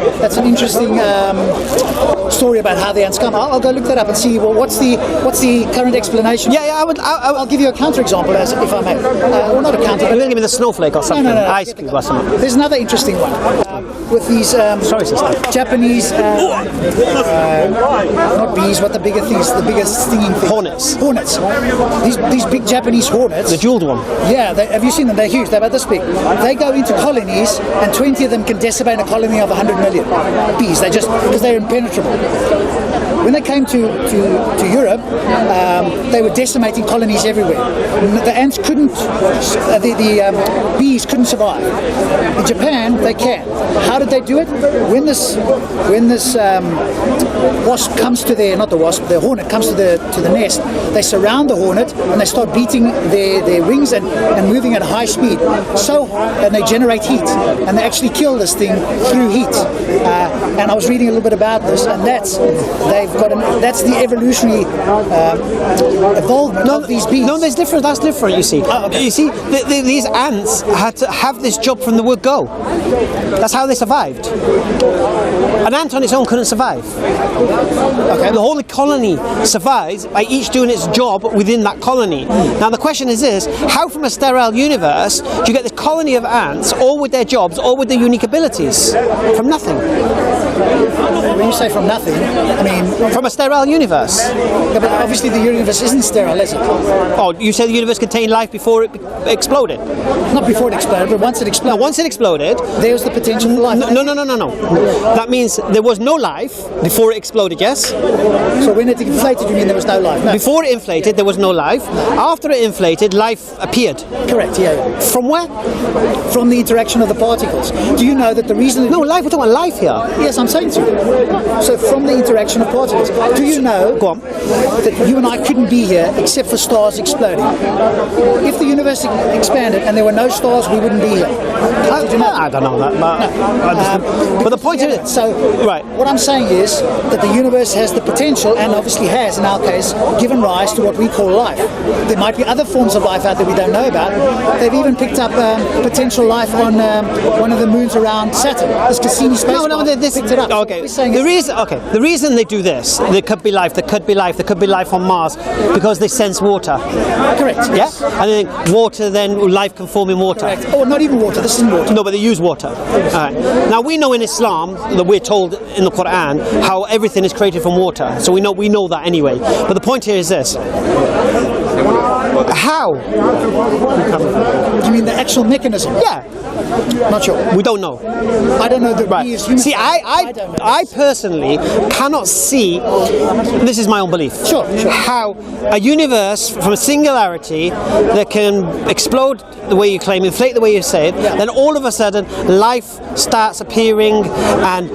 story about how the ants come. I'll go look that up and see. Well, what's the current explanation? I'll give you a counterexample, if I may. Well, not a counter. You're going to give me the snowflake or something. No. Ice cube or something. There's another interesting one with these Sorry, sister. Japanese not bees. What the biggest stinging thing? Hornets. Hornets. These big Japanese hornets. The jeweled one. Yeah, have you seen them? They're huge. They're about this big. They go into colonies, and 20 of them can decimate a colony of 100 million bees. They just because they're impenetrable. When they came to Europe, they were decimating colonies everywhere. The ants couldn't, the bees couldn't survive. In Japan, they can. How did they do it? When this wasp comes to the hornet comes to the nest, they surround the hornet and they start beating their wings and moving at high speed. And they generate heat, and they actually kill this thing through heat. And I was reading a little bit about this, and that's the evolutionary evolvement of these bees. No, that's different. You see, okay. You see, these ants had to have this job from the word go. That's how they survived. An ant on its own couldn't survive. Okay. The whole colony survives by each doing its job within that colony. Now the question is this: how from a sterile universe do you get this colony of ants, all with their jobs, all with their unique abilities, from nothing? When you say from nothing, I mean... From a sterile universe. Yeah, but obviously the universe isn't sterile, is it? Oh, you say the universe contained life before it exploded? Not before it exploded, but once it exploded. No, once it exploded... There was the potential for life. No. That means there was no life before it exploded, yes? So when it inflated, you mean there was no life? No. Before it inflated, there was no life. After it inflated, life appeared. Correct, yeah. From where? From the interaction of the particles. Do you know that the reason... No, life, we're talking about life here. Yes, I'm saying to you. So from the interaction of particles. Do you know Go on. that you and I couldn't be here except for stars exploding? If the universe expanded and there were no stars, we wouldn't be here. Did you know? I don't know that, but the point is... So, right. what I'm saying is that the universe has the potential, and obviously has, in our case, given rise to what we call life. There might be other forms of life out there we don't know about. They've even picked up potential life on one of the moons around Saturn. This Cassini spacecraft picked it up. Okay. The reason they do this, there could be life on Mars, because they sense water. Correct. Yeah? Yes. And then water, then life can form in water. Correct. Oh, not even water. This isn't water. No, but they use water. All right. Now we know in Islam that we're told in the Quran how everything is created from water. So we know that anyway. But the point here is this. How? You mean the actual mechanism? Yeah. Not sure. We don't know. I don't know that Right. we as humans... See, I personally cannot see, this is my own belief, Sure. how a universe from a singularity that can explode the way you claim, inflate the way you say it, then all of a sudden life starts appearing and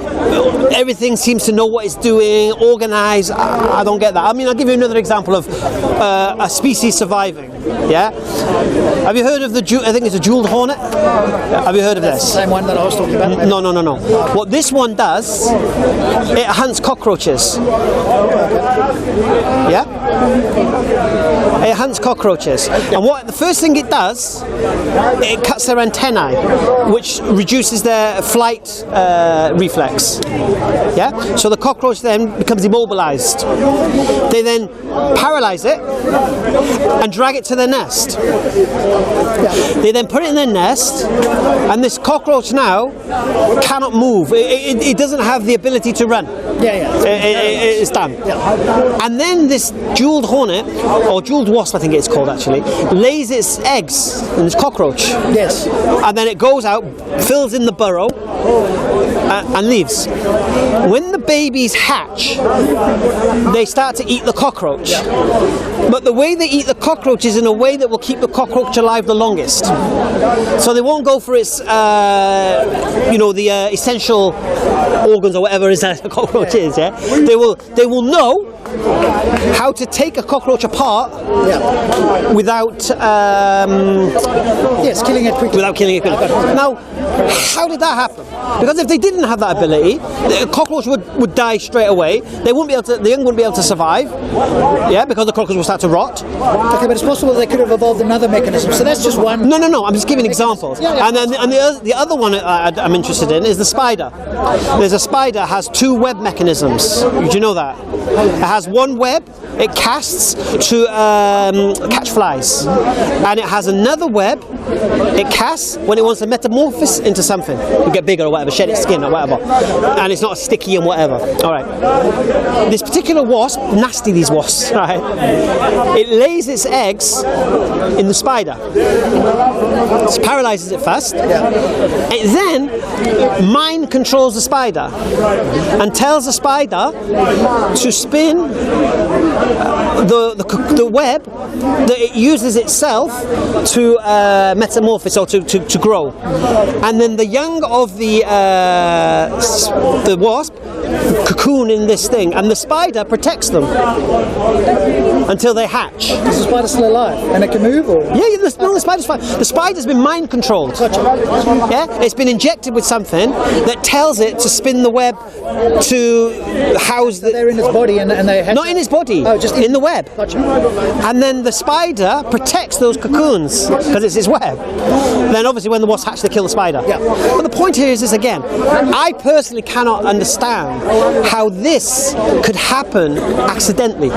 everything seems to know what it's doing, organized. I don't get that. I mean, I'll give you another example of a species surviving. Yeah? Have you heard of I think it's a jeweled hornet? Have you heard of That's this? the same one that I was talking about. No. What this one does, it hunts cockroaches. Yeah? It hunts cockroaches. And the first thing it does, it cuts their antennae, which reduces their flight reflex. Yeah? So the cockroach then becomes immobilized. They then paralyze it and drag it to their nest. They then put it in their nest, and this cockroach now cannot move. It doesn't have the ability to run. It's done. And then this jeweled hornet, or jeweled wasp I think it's called actually, lays its eggs in this cockroach. Yes. And then it goes out, fills in the burrow, and leaves. When the babies hatch, they start to eat the cockroach. But the way they eat the cockroach is in a way that will keep the cockroach alive the longest. So they won't go for its, the essential organs or whatever is that a cockroach is. Yeah, they will know how to take a cockroach apart without killing it quickly. Without killing it quickly. Now, how did that happen? Because if they didn't have that ability, the cockroach would die straight away. The young wouldn't be able to survive. Yeah, because the cockroach will start to rot. Okay, but it's possible they could have evolved another mechanism. So that's just one. No. I'm just giving examples. And then the other one I'm interested in is the spider. There's a spider has two web mechanisms. Did you know that? It has one web. It casts to catch flies, and it has another web. It casts when it wants to metamorphose into something, to get bigger or whatever, shed its skin or whatever, and it's not sticky and whatever. All right. This particular wasp, nasty these wasps, right? It lays its eggs in the spider. It paralyzes it first. It then mind controls the spider and tells the spider to spin the web that it uses itself to metamorphose or to grow, and then the young of the wasp cocoon in this thing, and the spider protects them until they hatch. Is the spider still alive and it can move? Or? The spider's fine. The spider's been mind controlled. Yeah, it's been injected with something that tells it to spin the web to house the. They're in its body and they hatch. Not in its body. Oh, just in the web. Gotcha. And then the spider protects those cocoons because it's its web. Then obviously when the wasp hatch, they kill the spider. Yeah. But the point here is this again. I personally cannot understand how this could happen accidentally,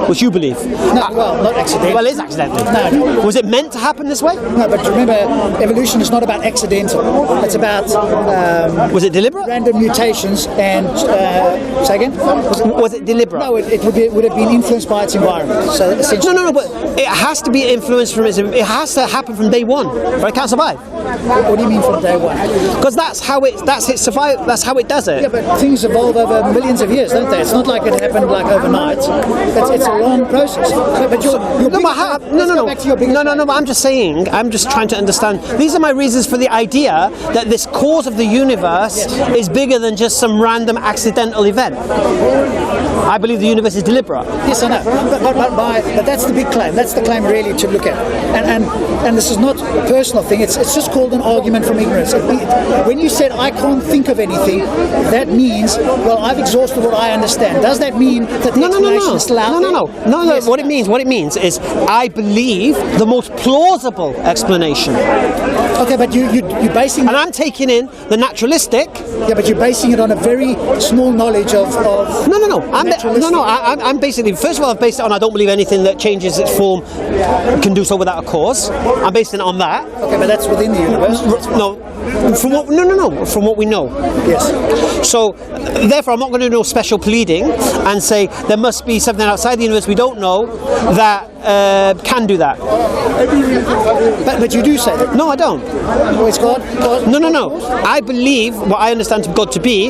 which you believe. believe? No, well, not accidentally. Well, it is accidentally. No. Was it meant to happen this way? No, but remember, evolution is not about accidental. It's about Was it deliberate? random mutations and say again? Was it deliberate? No, it would have been influenced by its environment. So essentially, No, but it has to be influenced from it has to happen from day one, or it can't survive. what do you mean from day one? Because that's how it survive. That's how it does it. Yeah, but things evolve over millions of years, don't they? It's not like it happened like overnight. It's a long process. But your But I'm just saying. I'm just trying to understand. These are my reasons for the idea that this cause of the universe is bigger than just some random accidental event. I believe the universe is deliberate. Yes, I know. But that's the big claim. That's the claim really to look at. And this is not a personal thing. It's just called an argument from ignorance. When you said I can't think of anything, that means, well, I've exhausted what I understand. Does that mean that the explanation is still out there? No. Yes, What it means is I believe the most plausible explanation. Okay, but you're basing. And I'm taking in the naturalistic. Yeah, but you're basing it on a very small knowledge of. I'm basically, first of all, I've based it on I don't believe anything that changes its form can do so without a cause. I'm basing it on that. Okay, but that's within the universe. From what we know. Yes. So, therefore, I'm not going to do no special pleading and say there must be something outside the universe we don't know that can do that. But you do say that. No, I don't. Well, it's God. No. I believe what I understand God to be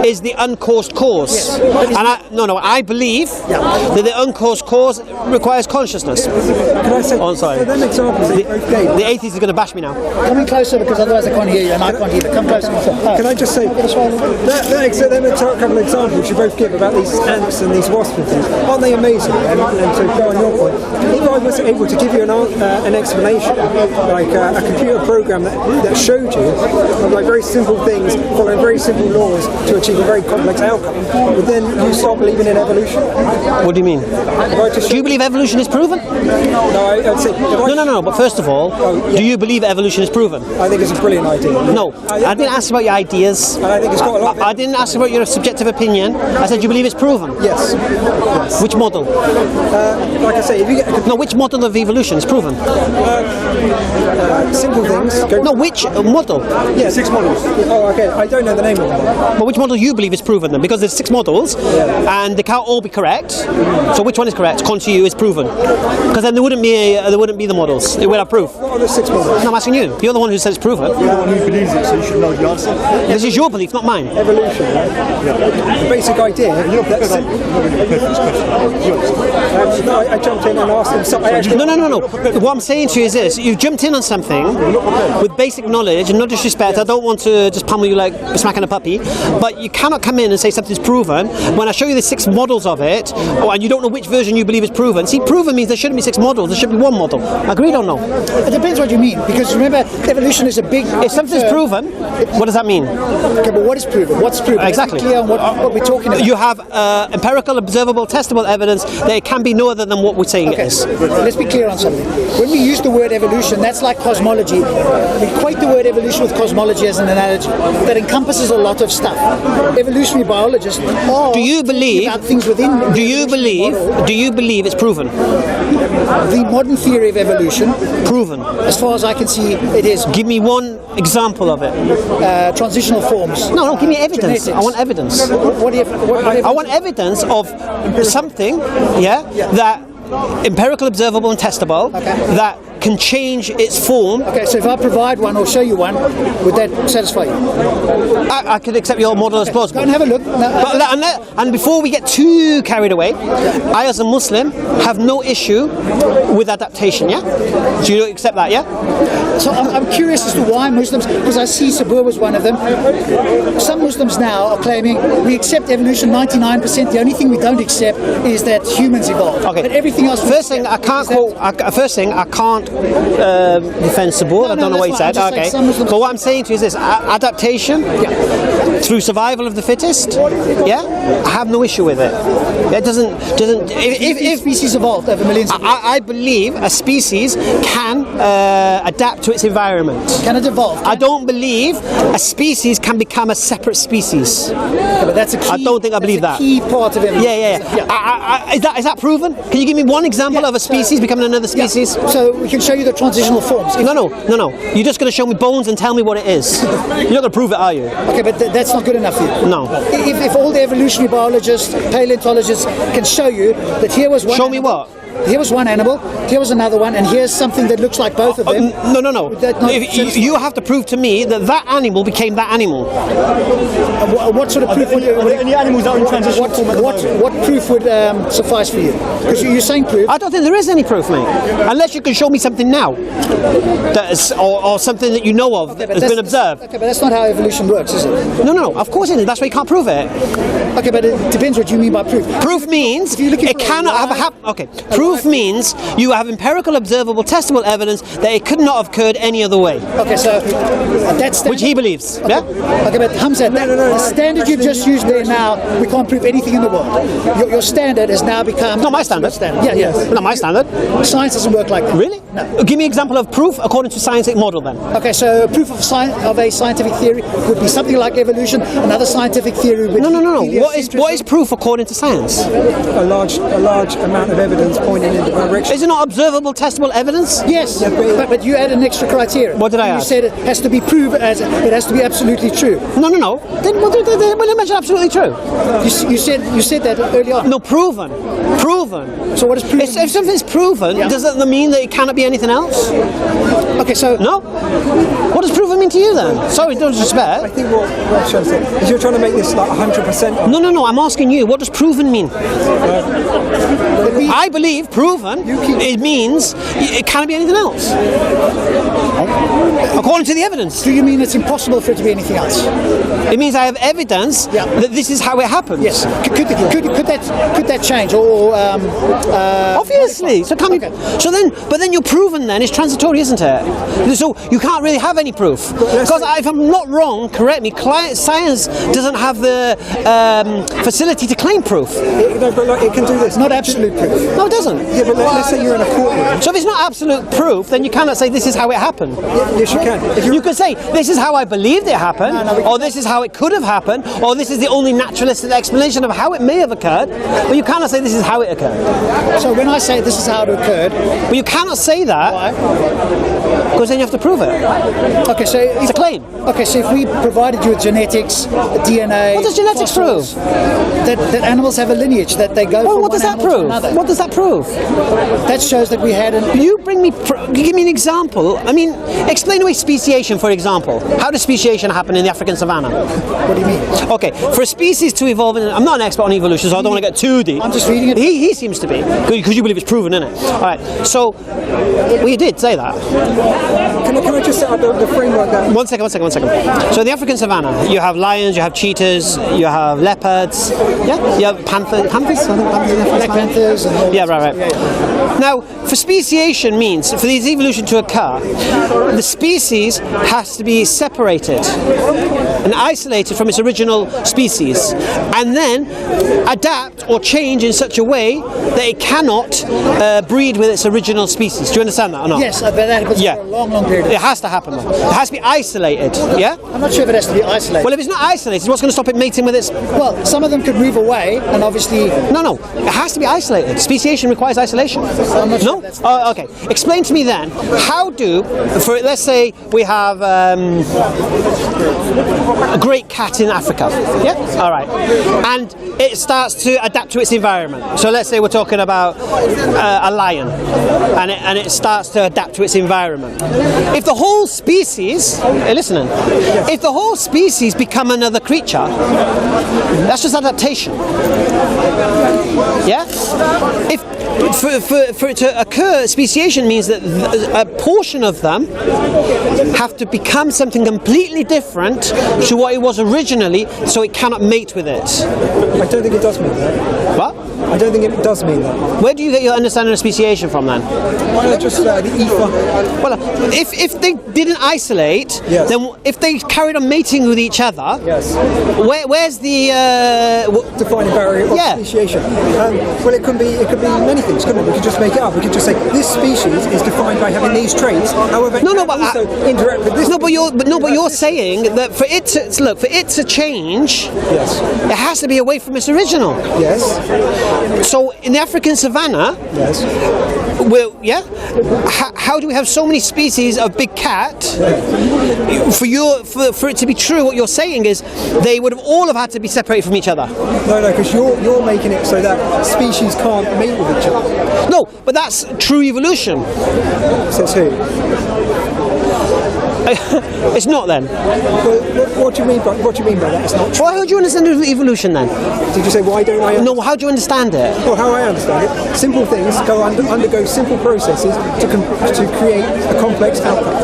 is the uncaused cause. Yes. And I believe that the uncaused cause requires consciousness. Can I say? Oh, sorry. Them examples that you both gave. The atheist is going to bash me now. Come in closer because otherwise I can't hear you and I can't hear you. Come closer. Can I just say, them couple of examples you both give about these ants and these wasps and things, aren't they amazing? And to go on your point, if I was able to give you an explanation, like a computer program that showed you of like very simple things, following very simple laws to achieve a very complex outcome, would then you start believing in evolution? What do you mean? Do you believe evolution is proven? No, I'd say... No, but first of all, do you believe evolution is proven? I think it's a brilliant idea. No, I didn't ask about your ideas. And I think it's got a lot of... I didn't ask about your subjective opinion. I said you believe it's proven. Yes. Which model? Like I say, if you get... No, which model of evolution is proven? Simple things. No, which model? Yeah, 6 models. Oh, okay. I don't know the name of them. But which model you believe is proven then? Because there's 6 models, and they can't all be correct. So which one is correct? According to you, is proven. Because then there wouldn't be the models. It would have proof. What are the 6 models? No, I'm asking you. You're the one who says it's proven. You're the one who believes it, so you should know the answer. This is your belief, not mine. Evolution, right? The basic idea. That's I jumped in and asked him something. No. What I'm saying to you is this: you jumped in on something with basic knowledge, and no disrespect. I don't want to just pummel you like smacking a puppy, but you cannot come in and say something's proven when I show you the 6 models of it, and you don't know which version you believe is proven. See, proven means there shouldn't be 6 models. There should be 1 model. Agreed or no? It depends what you mean, because remember, evolution is a big... If something's proven, what does that mean? Okay, but what is proven? What's proven? Exactly. Let's be clear on what we're talking about. You have empirical, observable, testable evidence that it can be no other than what we're saying it is. Let's be clear on something. When we use the word evolution, that's like cosmology. We equate the word evolution with cosmology as an analogy that encompasses a lot of stuff. Evolutionary biologists are Do you believe? about things within. Do you believe it's proven? The modern theory of evolution, Proven. as far as I can see, it is Give me one example of it. transitional forms. No, give me evidence. Genetics. I want evidence. What do you? I want evidence of something, that empirical, observable, and testable that can change its form. Okay, so if I provide one or show you one, would that satisfy you? I could accept your model as Go plausible. and have a look. No, And before we get too carried away, I as a Muslim have no issue with adaptation, yeah? Do you accept that, yeah? So I'm curious as to why Muslims, because I see Sabur was one of them. Some Muslims now are claiming we accept evolution 99%. The only thing we don't accept is that humans evolved. Okay. But everything else. First thing, I can't defend Sabur. I don't know what he said. Okay. But what I'm saying to you is this: adaptation through survival of the fittest. Yeah. I have no issue with it. It doesn't. If species evolved over millions of years, I believe a species can adapt to its environment. can it evolve? I don't believe a species can become a separate species. Yeah, but that's a key, I don't think I believe that. Key part of evolution. Yeah. Is that proven? Can you give me one example of a species becoming another species? Yeah. So we can show you the transitional forms. No. You're just going to show me bones and tell me what it is. You're not going to prove it, are you? Okay, but that's not good enough for you. No. If all the evolutionary biologists, paleontologists can show you that here was one. Show me what? Here was one animal, here was another one, and here's something that looks like both of them. No. You have to prove to me that that animal became that animal. What sort of proof would Any animals that are in transition form at the moment? what proof would suffice for you? Because you're saying proof. I don't think there is any proof, mate. Unless you can show me something now, that is, or something that you know of that has been observed. Okay, but that's not how evolution works, is it? No. Of course it isn't. That's why you can't prove it. Okay, but it depends what you mean by proof. Proof means If you're looking it for a cannot have a live- Okay. Proof means you have empirical, observable, testable evidence that it could not have occurred any other way, Okay, so that's which he believes. Yeah. Okay, but Hamza, the standard you've just used there now, we can't prove anything in the world. Your standard has now become... Not my standard. Yeah. Not my standard. Science doesn't work like that. Really? No. Give me an example of proof according to scientific model then. Okay, so proof of a scientific theory would be something like evolution. Another scientific theory would No. be What is proof according to science? A large amount of evidence pointing in the direction. Is it not observable, testable evidence? Yes, but you add an extra criteria. What did I add? You said it has to be proven as it has to be absolutely true. No. Then what did I mention absolutely true? You said that early on. No, proven. So what is proven? If something's proven, Yeah. does that mean that it cannot be anything else? Okay, so No. What does proven mean to you then? Sorry, don't I disrespect. think what I'm trying to say is you're trying to make this like 100%. No. I'm asking you. What does proven mean? I believe proven. It means it cannot be anything else. According to the evidence, do you mean it's impossible for it to be anything else? it means I have evidence Yeah. that this is how it happens. Yes. Could that change or Obviously. So can Okay. but then your proven then is transitory, isn't it? So you can't really have any proof. Because if I'm not wrong, correct me, science doesn't have the facility to claim proof. No, but like, it can do this. not absolute proof? No, it doesn't. Yeah, but let's say you're in a courtroom. So if it's not absolute proof, then you cannot say this is how it happened. Yes, you can. If You could say this is how I believed it happened, or this is how it could have happened, or this is the only naturalistic explanation of how it may have occurred, but you cannot say this is how it occurred. So when I say this is how it occurred, But you cannot say that why? because then you have to prove it. Okay, so It's a claim. Okay, so if we provided you with genetics, DNA, What does genetics fossils, that animals have a lineage that they go Well, from what does one that animal to prove? another. What does that prove? That shows that we had an. You give me an example. I mean, explain away speciation, for example. How does speciation happen in the African savannah? What do you mean? Okay, for a species to evolve, I'm not an expert on evolution, so I don't want to get too deep. I'm just reading it. He seems to be, because you believe it's proven, isn't it? All right, so we did say that. Can I just set up the framework that... One second. So in the African savannah, you have lions, you have cheetahs, you have leopards, yeah? You have panthers? I think panthers. Black panthers and all Yeah, right. Now, for speciation means, for this evolution to occur, the species has to be separated and isolated from its original species, and then adapt or change in such a way that it cannot breed with its original species. Do you understand that or not? Yes, but that happens Yeah. for a long period. It has to happen. It has to be isolated. Yeah. I'm not sure if it has to be isolated. Well, if it's not isolated, what's going to stop it mating with its? Well, some of them could move away, and obviously. No. It has to be isolated. Speciation requires isolation. I'm not sure No. that's- Oh, okay. Explain to me then. How do, let's say we have a great cat in Africa. Yeah. All right. And it starts to adapt to its environment. So let's say we're talking about a lion, and it starts to adapt to its environment. If the whole species, listening, if the whole species become another creature, that's just adaptation. Yeah? If for it to occur, speciation means that a portion of them have to become something completely different to what it was originally, so it cannot mate with it. I don't think it does mean that. What? I I don't think it does mean that. Where do you get your understanding of speciation from then? Why not just the ether? Well, if they didn't isolate, Yes. then if they carried on mating with each other, Yes. where's the Defining barrier of Yeah. speciation. Well, it could be many things, couldn't it? We could just make it up. We could just say this species is defined by having these traits. However, No, it but also interact with this. no, but you're saying that for it to change, Yes. it has to be away from its original. Yes. So in the African savannah, Yes. how do we have so many species of big cat? For it to be true, what you're saying is they would have all have had to be separated from each other. No, because you're making it so that species can't mate with each other. No, but that's true evolution. Says who? It's not then. What do you mean by that? It's not true. Well, how do you understand evolution then? Did you say why don't I? No, how do you understand it? Well, how I understand it, simple things undergo simple processes to create a complex outcome.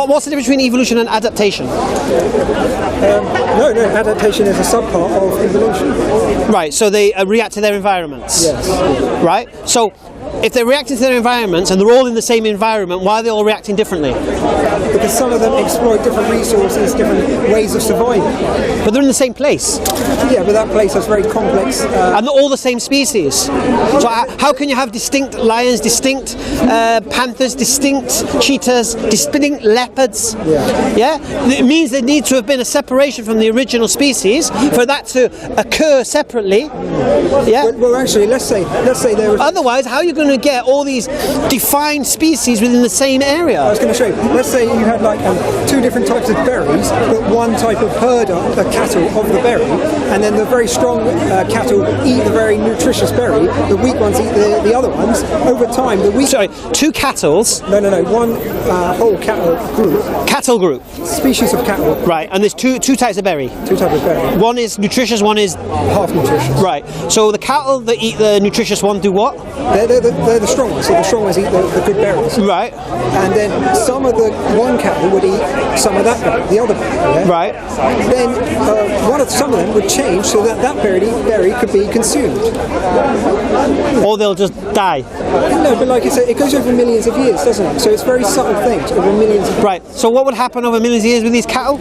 What's the difference between evolution and adaptation? No, adaptation is a subpart of evolution. Right, so they react to their environments. Yes. Right? So if they're reacting to their environments and they're all in the same environment, why are they all reacting differently? Because some of them exploit different resources, different ways of surviving. But they're in the same place. Yeah, but that place has very complex. And they're all the same species. So how can you have distinct lions, distinct panthers, distinct cheetahs, distinct leopards? Yeah? It means there needs to have been a separation from the original species for that to occur separately. Yeah? Well, actually, let's say there was. Otherwise, how are you going to get all these defined species within the same area? I was going to show you. Let's say you had like two different types of berries, but one type of herder, the cattle of the berry, and then the very strong cattle eat the very nutritious berry. The weak ones eat the other ones. Over time, the weak. Sorry, two cattles. No. One whole cattle group. Cattle group. Species of cattle. Right, and there's two types of berry. Two types of berry. One is nutritious, one is Half nutritious. right. So the cattle that eat the nutritious one do what? They're the strong ones. So the strong ones eat the good berries. Right. And then some of the one cattle would eat some of that berry, the other berry. Yeah? Right. Then some of them would change so that berry could be consumed. Or they'll just die. No, but like I said, it goes over millions of years, doesn't it? So it's very subtle things over millions of years. Right. So what would happen over millions of years with these cattle?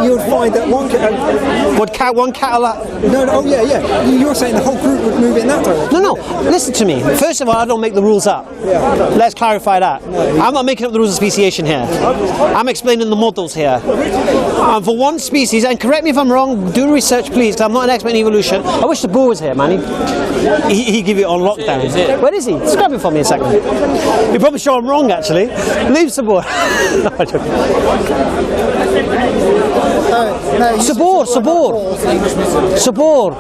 You would find that one cattle. One cattle? Oh yeah. You're saying the whole group would move in that direction. No. Listen to me. First of all, I don't make the rules up. Let's clarify that. I'm not making up the rules of speciation here. I'm explaining the models here. And for one species, and correct me if I'm wrong, do research please, because I'm not an expert in evolution. I wish the Boer was here, man. He'd give it on lockdown. Where is he? Just grab him for me a second. You probably show I'm wrong, actually. Leave Sabor. Sabor.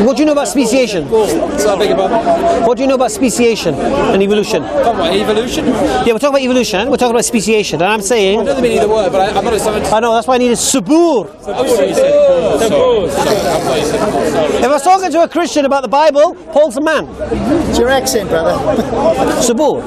What do you know about speciation? What do you know about speciation and evolution? Evolution? Yeah, we're talking about evolution. We're talking about speciation, and I'm saying. I know the meaning of the word, but I'm not a scientist. I know. That's why I needed sabur. If I was talking to a Christian about the Bible, Paul's a man. It's your accent, brother. Sabur.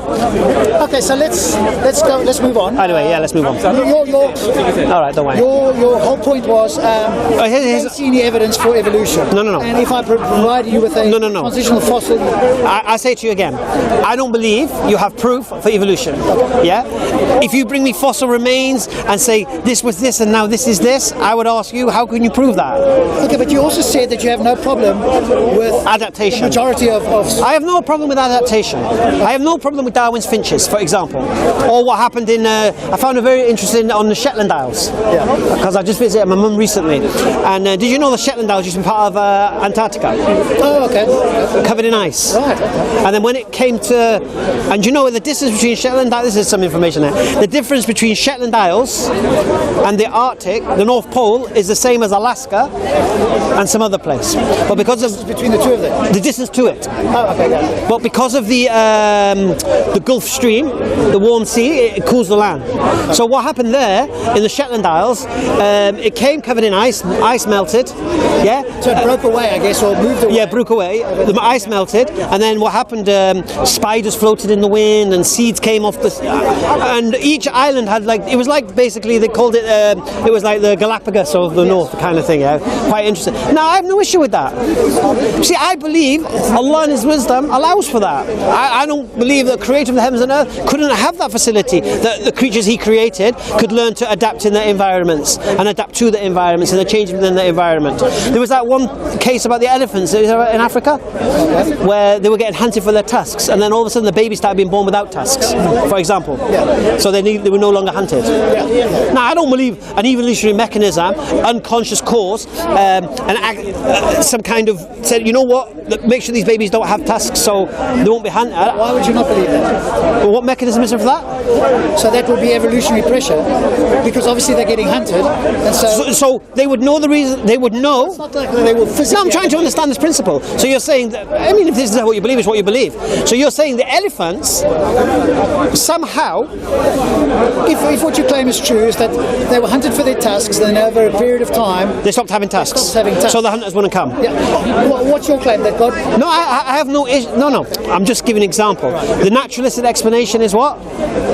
Okay, so let's go. Let's move on. Anyway, yeah, let's move on. All right, don't worry. Your whole point was don't see any evidence for evolution. No. And if I provide you with a No. transitional fossil, I say to you again, I don't believe you have proof for evolution. Yeah? If you bring me fossil remains and say this was this and now this is this, I would ask you, how can you prove that? okay, but you also said that you have no problem with Adaptation. the majority of I have no problem with adaptation. I have no problem with Darwin's finches, for example. Or what happened in, I found it very interesting on the Shetland Isles. Because I just visited my mum recently. And did you know the Shetland Isles used to be part of Antarctica? Oh, okay. Covered in ice. Right. And then when it came to, and you know the distance between Shetland, this is some information there. The difference between Shetland Isles and the Arctic, the North Pole, is the same as Alaska and some other place. But because of Between the two of them. the distance to it, Oh, okay. Yeah. but because of the Gulf Stream, the warm sea, it cools the land. So what happened there in the Shetland Isles It came covered in ice. Ice melted. Yeah. So it broke away, I guess, or moved away. Yeah, broke away. The ice melted, and then what happened? Spiders floated in the wind, and seeds came off the. And each island had it was like basically they called it. It was like the Galapagos of the north kind of thing. Yeah, quite interesting. Now I have no issue with that. See, I believe Allah in His wisdom allows for that. I don't believe the Creator of the heavens and earth couldn't have that facility. That the creatures He created could learn to adapt in their environments and adapt to the environments and the change within the environment. There was that one case about the elephants in Africa where they were getting hunted for their tusks, and then all of a sudden the babies started being born without tusks, for example. So they were no longer hunted. Now I don't believe an evolutionary mechanism, unconscious cause, some kind of said, you know what, make sure these babies don't have tusks so they won't be hunted. Why would you not believe that? What mechanism is there for that? So that would be evolutionary pressure, because obviously they're getting hunted, and so they would know the reason. They would know. It's not like they will physically. No, I'm trying to understand this principle. So you're saying that, I mean, if this is what you believe, it's what you believe. So you're saying the elephants somehow, if what you claim is true, is that they were hunted for their tusks, then over a period of time they stopped having tusks. So the hunters wouldn't come. Yeah. What's your claim? That God? No, I have no issue. No. I'm just giving an example. Right. The naturalistic explanation is what?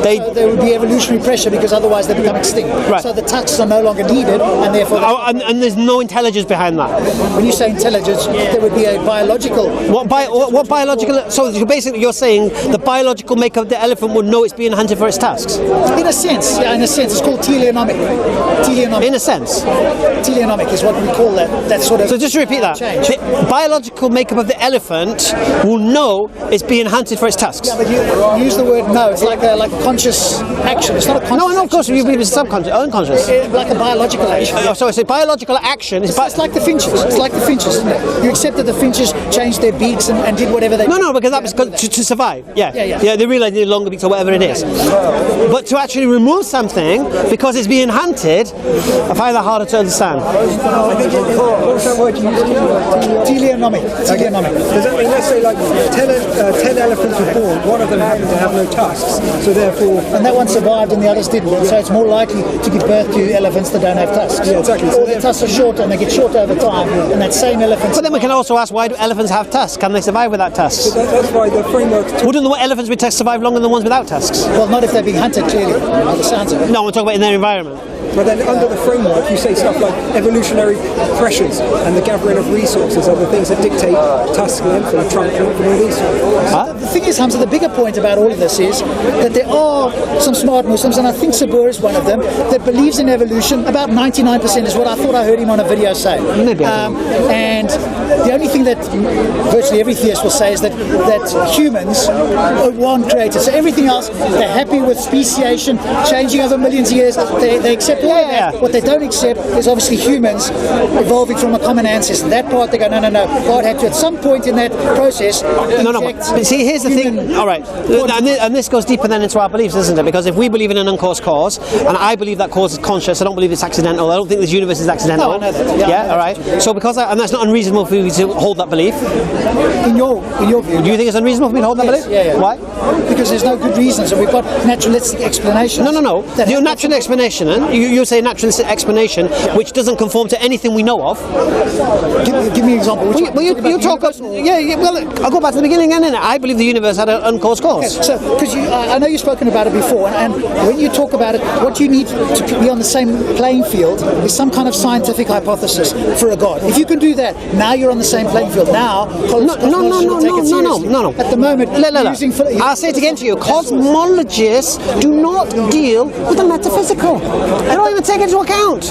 There would be evolutionary pressure, because otherwise they become extinct. Right. So the tusks are no longer needed, and therefore. And there's no intelligence behind that. When you say intelligence, there would be a biological. What biological? So basically, you're saying the biological makeup of the elephant would know it's being hunted for its tusks. In a sense, it's called teleonomic. In a sense, teleonomic is what we call that sort of. So just to repeat that, change. The biological makeup of the elephant will know it's being hunted for its tusks. Yeah, but you use the word no. It's like a conscious action. It's not a conscious. No, of course, you believe it's subconscious, unconscious. Like a biological action. So it's a biological action. It's like the finches. It's like the finches, isn't it? You accept that the finches changed their beaks and did whatever they. No, because that was to survive. Yeah. They realised they needed longer beaks or whatever it is. But to actually remove something because it's being hunted, I find that harder to understand. What's that word you used? Teleonomic. Does that mean, let's say, 10 elephants were born, one of them happened to have no tusks, so therefore. And that one survived and the others didn't. So it's more likely to give birth to elephants that don't have tusks. Yeah, exactly. Or their tusks are shorter and they get shorter over time. And that same elephant. But then we can also ask, why do elephants have tusks? Can they survive without tusks? So that's why the framework. Wouldn't the elephants with tusks survive longer than the ones without tusks? Well, not if they're being hunted, clearly. By the sounds of it. No, we're talking about in their environment. But then under the framework, you say stuff like evolutionary pressures and the gathering of resources are the things that dictate tusk length and trunk length and all these things. The thing is, Hamza, the bigger point about all of this is that there are some smart Muslims, and I think Sabur is one of them, that believes in evolution. About 99% is what I thought I heard him on a video say. And the only thing that virtually every theist will say is that humans weren't created. So everything else, they're happy with speciation, changing over millions of years. They accept all of that. What they don't accept is obviously humans evolving from a common ancestor. That part they go, no. God had to at some point in that process. But see, here's the thing. All right, and this goes deeper than into our beliefs, isn't it? Because if we believe in an uncaused cause, and I believe that cause is conscious, I don't believe it's accidental. I don't think this universe is accidental. No, I know that. Yeah, all right. So because and that's not unreasonable for you to hold that belief. In your view, do you think it's unreasonable for me to hold that belief? Yeah. Why? Because there's no good reason. So we've got naturalistic explanations. No. Your natural explanation. You say naturalistic explanation, which doesn't conform to anything we know of. Give me an example. You talk. Well, I'll go back to the beginning, innit? I believe the universe had an uncaused cause. Okay, so, because I know you've spoken about it before, and when you talk about it, what you need to be on the same playing field is some kind of scientific hypothesis for a God. If you can do that, now you're on the same playing field. Now, no. At the moment, I'll say it again to you. Cosmologists do not deal with the metaphysical. They don't even take it into account.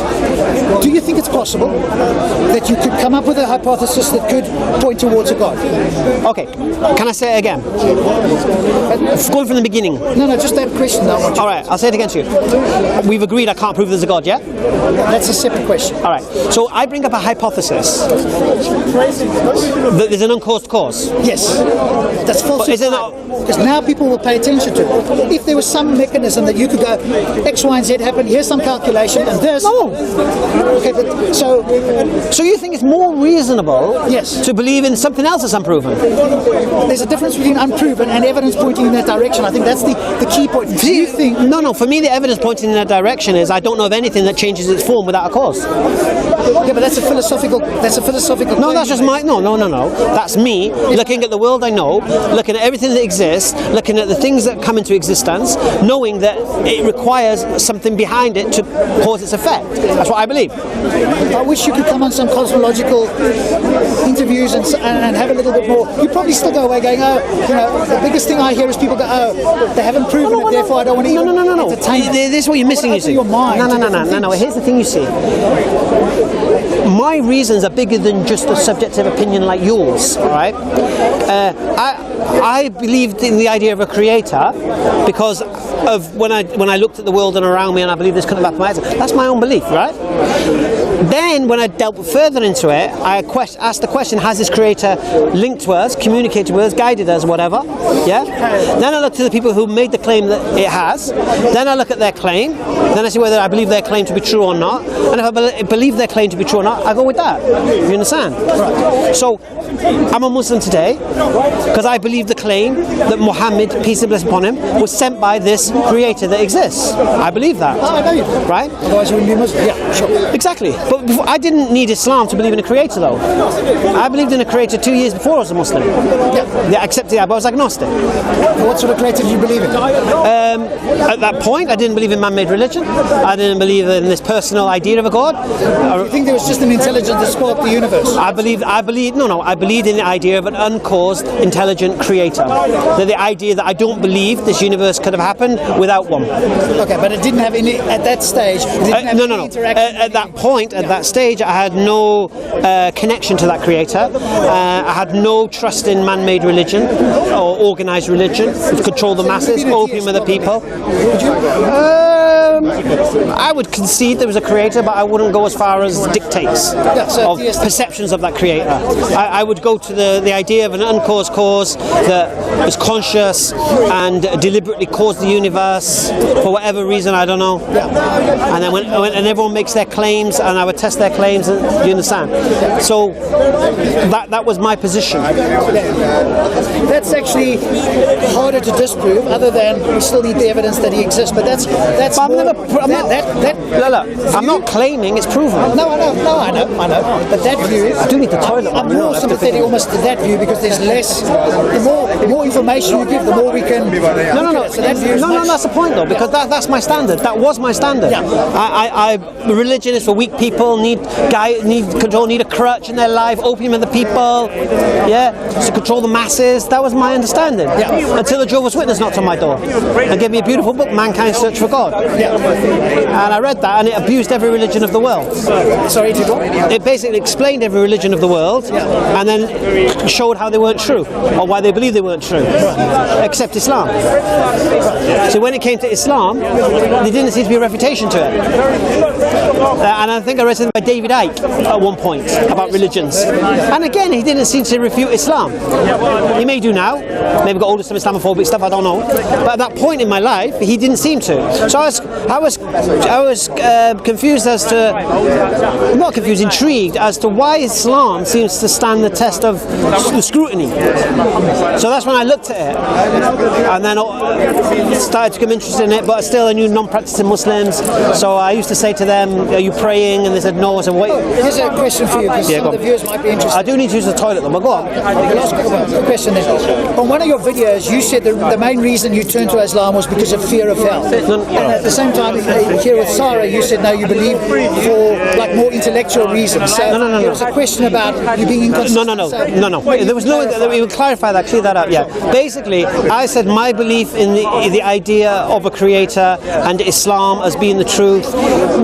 Do you think it's possible that you could come up with a hypothesis that could point towards a God? Okay. Can I say it again? Going from the beginning. No, just that question. All right, I'll say it again to you. We've agreed I can't prove there's a God, yeah? That's a separate question. All right. So I bring up a hypothesis that there's an uncaused cause. Yes. That's false. Because now people will pay attention to it. If there was some mechanism that you could go, X, Y, and Z happened, here's some calculation, and this. No. Okay, but so you think it's more reasonable yes. to believe in something else that's unproven? There's a difference between unproven and evidence pointing in that direction. I think that's the key point. Do you think? No. For me, the evidence pointing in that direction is I don't know of anything something that changes its form without a cause. Yeah, but that's a philosophical. No, that's just my. No. That's me looking at the world I know, looking at everything that exists, looking at the things that come into existence, knowing that it requires something behind it to cause its effect. That's what I believe. I wish you could come on some cosmological interviews and have a little bit more. You probably still go away going, oh, the biggest thing I hear is people go, oh, they haven't proven it, therefore I don't want to even entertain it. This is what you're missing, you see. Your mind No. Here's the thing, you see. My reasons are bigger than just a subjective opinion like yours, all right? I believed in the idea of a creator because of when I looked at the world and around me, and I believe this couldn't have happened. That's my own belief, right? Then, when I delved further into it, I asked the question: has this creator linked to us, communicated with us, guided us, whatever? Yeah. Then I look to the people who made the claim that it has. Then I look at their claim. Then I see whether I believe their claim to be true or not. And if I believe their claim to be true or not, I go with that. You understand? So, I'm a Muslim today because I believe the claim that Muhammad, peace and blessing upon him, was sent by this creator that exists. I believe that. Oh, I know you do. Right? Otherwise you wouldn't be Muslim. Yeah, sure. Exactly. But I didn't need Islam to believe in a creator, though. I believed in a creator 2 years before I was a Muslim. Yeah, I accepted that, but I was agnostic. What sort of creator did you believe in? At that point, I didn't believe in man-made religion. I didn't believe in this personal idea of a God. You think there was just an intelligence that sparked the universe? I believed in the idea of an uncaused, intelligent creator. The idea that I don't believe this universe could have happened without one. Okay, but it didn't have any, at that stage, it didn't have any interaction. At that point, at that stage, I had no connection to that creator. I had no trust in man-made religion or organised religion, which control the masses, opium of the people. I would concede there was a creator, but I wouldn't go as far as dictates of perceptions of that creator. I would go to the idea of an uncaused cause that was conscious and deliberately caused the universe for whatever reason, I don't know. And then when everyone makes their claims, and I would test their claims, and you understand. So that was my position. That's actually harder to disprove, other than we still need the evidence that he exists. But that's. I'm not claiming it's proven. No, I know. But that view, I do need the toilet. I'm more sympathetic almost to that view because there's less. The more information you give, the more we can. No. So that view is that's the point though, because that's my standard. That was my standard. Yeah. Religion is for weak people. Need control. Need a crutch in their life. Opium of the people. Yeah, to control the masses. That was my understanding. Yeah. Until a Jehovah's Witness knocked on my door and gave me a beautiful book, Mankind's Search for God. Yeah. And I read that, and it abused every religion of the world. Sorry, to what? It basically explained every religion of the world, and then showed how they weren't true, or why they believed they weren't true, except Islam. So when it came to Islam, there didn't seem to be a refutation to it. And I think I read something by David Icke at one point about religions. And again, he didn't seem to refute Islam. He may do now, maybe got hold of some Islamophobic stuff, I don't know. But at that point in my life, he didn't seem to. So I was confused as to, not confused, intrigued as to why Islam seems to stand the test of the scrutiny. So that's when I looked at it, and then started to become interested in it. But still, I knew non-practicing Muslims, so I used to say to them, "Are you praying?" And they said no. I said, "Wait." Here's a question for you, because some of the viewers might be interested. I do need to use the toilet though, but go on. The question is, on one of your videos, you said the main reason you turned to Islam was because of fear of hell. And at the same time, here with Sarah, you said no, you believe for like more intellectual reasons. So No. There was a question about you being inconsistent. No. There was no. We would clarify that, clear that up. Yeah. Basically, I said my belief in the idea of a creator and Islam as being the truth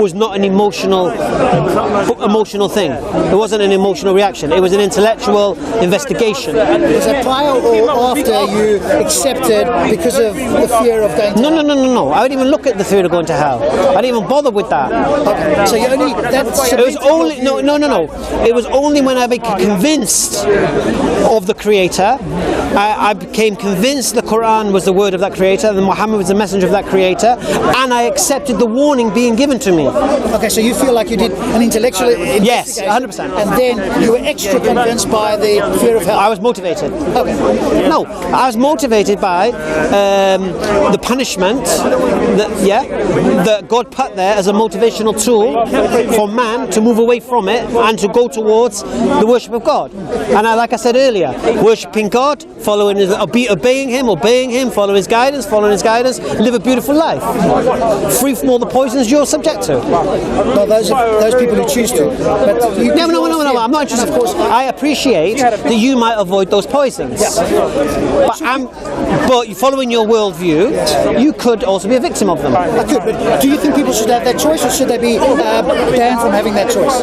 was not an emotional thing. It wasn't an emotional reaction. It was an intellectual investigation. Was it prior or after you accepted because of the fear of going to hell? No. I didn't even look at the fear of going to hell. I didn't even bother with that. Okay. So you only that's it was only no. It was only when I became convinced of the creator I became convinced the Quran was the word of that creator, and Muhammad was the messenger of that creator, and I accepted the warning being given to me. Okay, so you feel like you did an intellectual investigation. Yes, 100%. And then you were extra convinced by the fear of hell. I was motivated. Okay. No, I was motivated by the punishment that God put there as a motivational tool for man to move away from it and to go towards the worship of God. And like I said earlier, worshipping God, obeying Him, follow His guidance, live a beautiful life, free from all the poisons you're subject to. Well, those people who choose to. But No, I'm not interested. Of course, I appreciate that you might avoid those poisons. But following your worldview, you could also be a victim of them. I could, but do you think people should have that choice, or should they be banned from having that choice?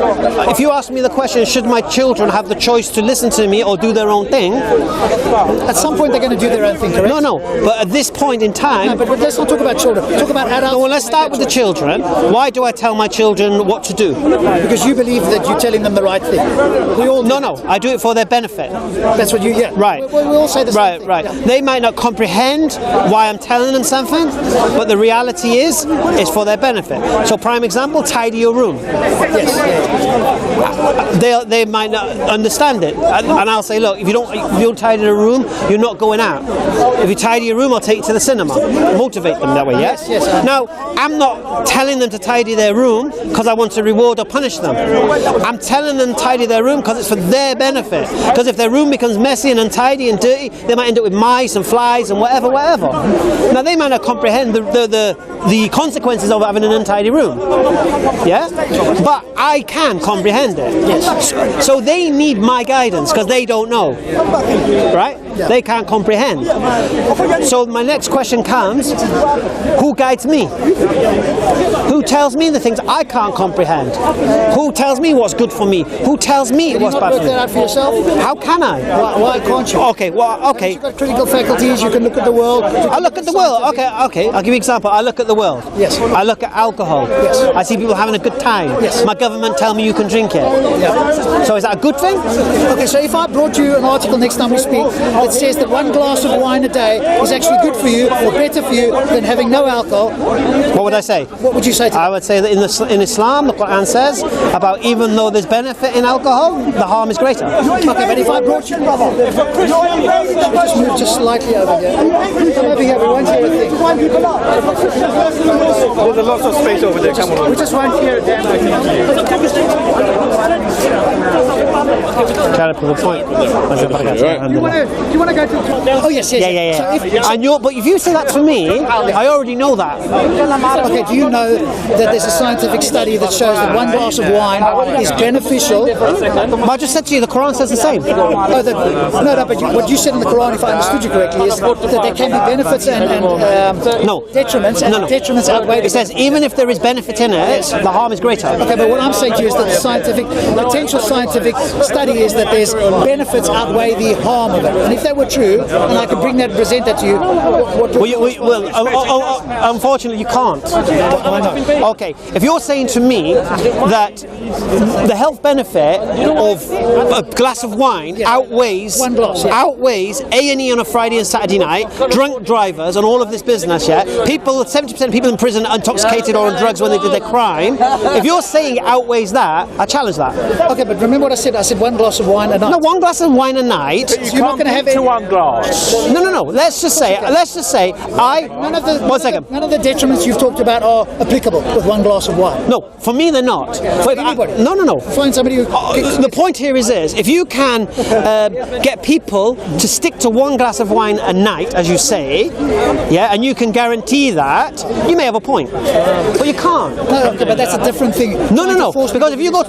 If you ask me the question, should my children have the choice to listen to me or do their own thing? At some point they're going to do their own thing, correct? No, but at this point in time... No, but let's not talk about children. Talk about adults. No, well, let's start with the children. Why do I tell my children what to do? Because you believe that you're telling them the right thing. We all do. No, I do it for their benefit. That's what you, Right. We all say the same thing. Right. Yeah. They might not comprehend why I'm telling them something, but the reality is, it's for their benefit. So, prime example, tidy your room. Yes. They might not understand it, and I'll say, look, if you don't tidy the room, you're not going out. If you tidy your room, I'll take you to the cinema. Motivate them that way, yeah? Yes. Now, I'm not telling them to tidy their room because I want to reward or punish them. I'm telling them to tidy their room because it's for their benefit. Because if their room becomes messy and untidy and dirty, they might end up with mice and flies and whatever. Now, they might not comprehend the consequences of having an untidy room. Yeah? But I can comprehend it. Yes. So they need my guidance because they don't know. Right? Yeah. They can't comprehend. So my next question comes, who guides me? Who tells me the things I can't comprehend? Who tells me what's good for me? Who tells me what's bad for me? Can you not work that out for yourself? How can I? Why can't you? Okay. You've got critical faculties, you can look at the world. I look at the world. Okay. I'll give you an example. I look at the world. Yes. I look at alcohol. Yes. I see people having a good time. Yes. My government tell me you can drink it. Yeah. So is that a good thing? Okay, so if I brought you an article next time we speak that says that 1 glass of wine a day is actually good for you or better for you than having no alcohol, what would I say? What would you say to I that? would say that in Islam, the Quran says about even though there's benefit in alcohol, the harm is greater. Okay, but if I brought you... Just move just slightly over here. Come over here, we won't hear a thing. There's a lot of space over there. Come on. We just won't hear a damn thing. Trying to prove a point. You want to go to... Oh, yes. Yeah. So But if you say that to me, I already know that. okay, do you know that there's a scientific study that shows that 1 glass of wine is beneficial? But I just said to you, the Quran says the same. But what you said in the Quran, if I understood you correctly, is that there can be benefits and detriments, and detriments outweigh. It says even if there is benefit in it, the harm is greater. Okay, but what I'm saying to you is that the potential scientific study is that there's benefits outweigh the harm of it. And if that were true, and I could bring that and present that to you, unfortunately, you can't. Why not? Okay, if you're saying to me that the health benefit of a glass of wine outweighs 1 glass, outweighs A&E on a Friday and Saturday night, drunk drivers, and all of this business. 70% of people in prison are intoxicated or on drugs when they did their crime. If you're saying it outweighs that, I challenge that. Okay, but remember what I said? I said 1 glass of wine a night. No, 1 glass of wine a night. So you're not going to have any... 1 glass. No. Let's just say None of the detriments you've talked about are applicable with 1 glass of wine. No, for me they're not. For anybody. No. Find somebody who... The point here is this: if you can get people to stick to 1 glass of wine a night, as you say, and you can guarantee that, you may have a point, but you can't. No, okay, but that's a different thing. No. Because if you go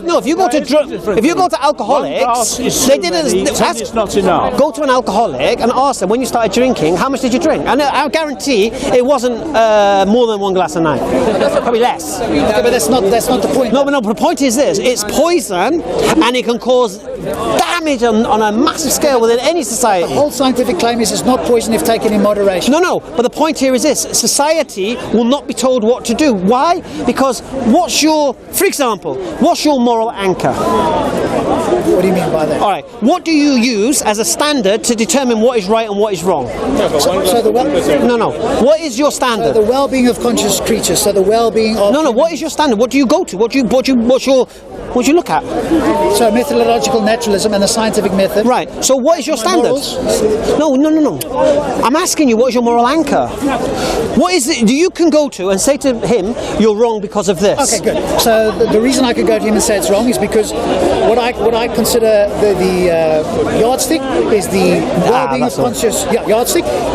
to alcoholics, they did it. It's not enough. Go to an alcoholic and ask them when you started drinking, how much did you drink? And I guarantee it wasn't more than 1 glass a night. Probably less. Okay, but that's not the point. No, but the point is this: it's poison, and it can cause damage on a massive scale within any society. The whole scientific claim is it's not poison if taken in moderation. No, but the point here is this: society will not be told what to do. Why? Because for example, what's your moral anchor? What do you mean by that? All right, what do you use as a standard to determine what is right and what is wrong? No. What is your standard? So the well-being of conscious creatures. So the well-being of... No. What is your standard? What do you go to? What do you look at? So methodological naturalism and the scientific method. Right. So what is your standard? No. I'm asking you, what is your moral anchor? What is it you can go to and say to him, you're wrong because of this? Okay, good. So the reason I could go to him and say it's wrong is because what I consider the yardstick is the well-being of conscious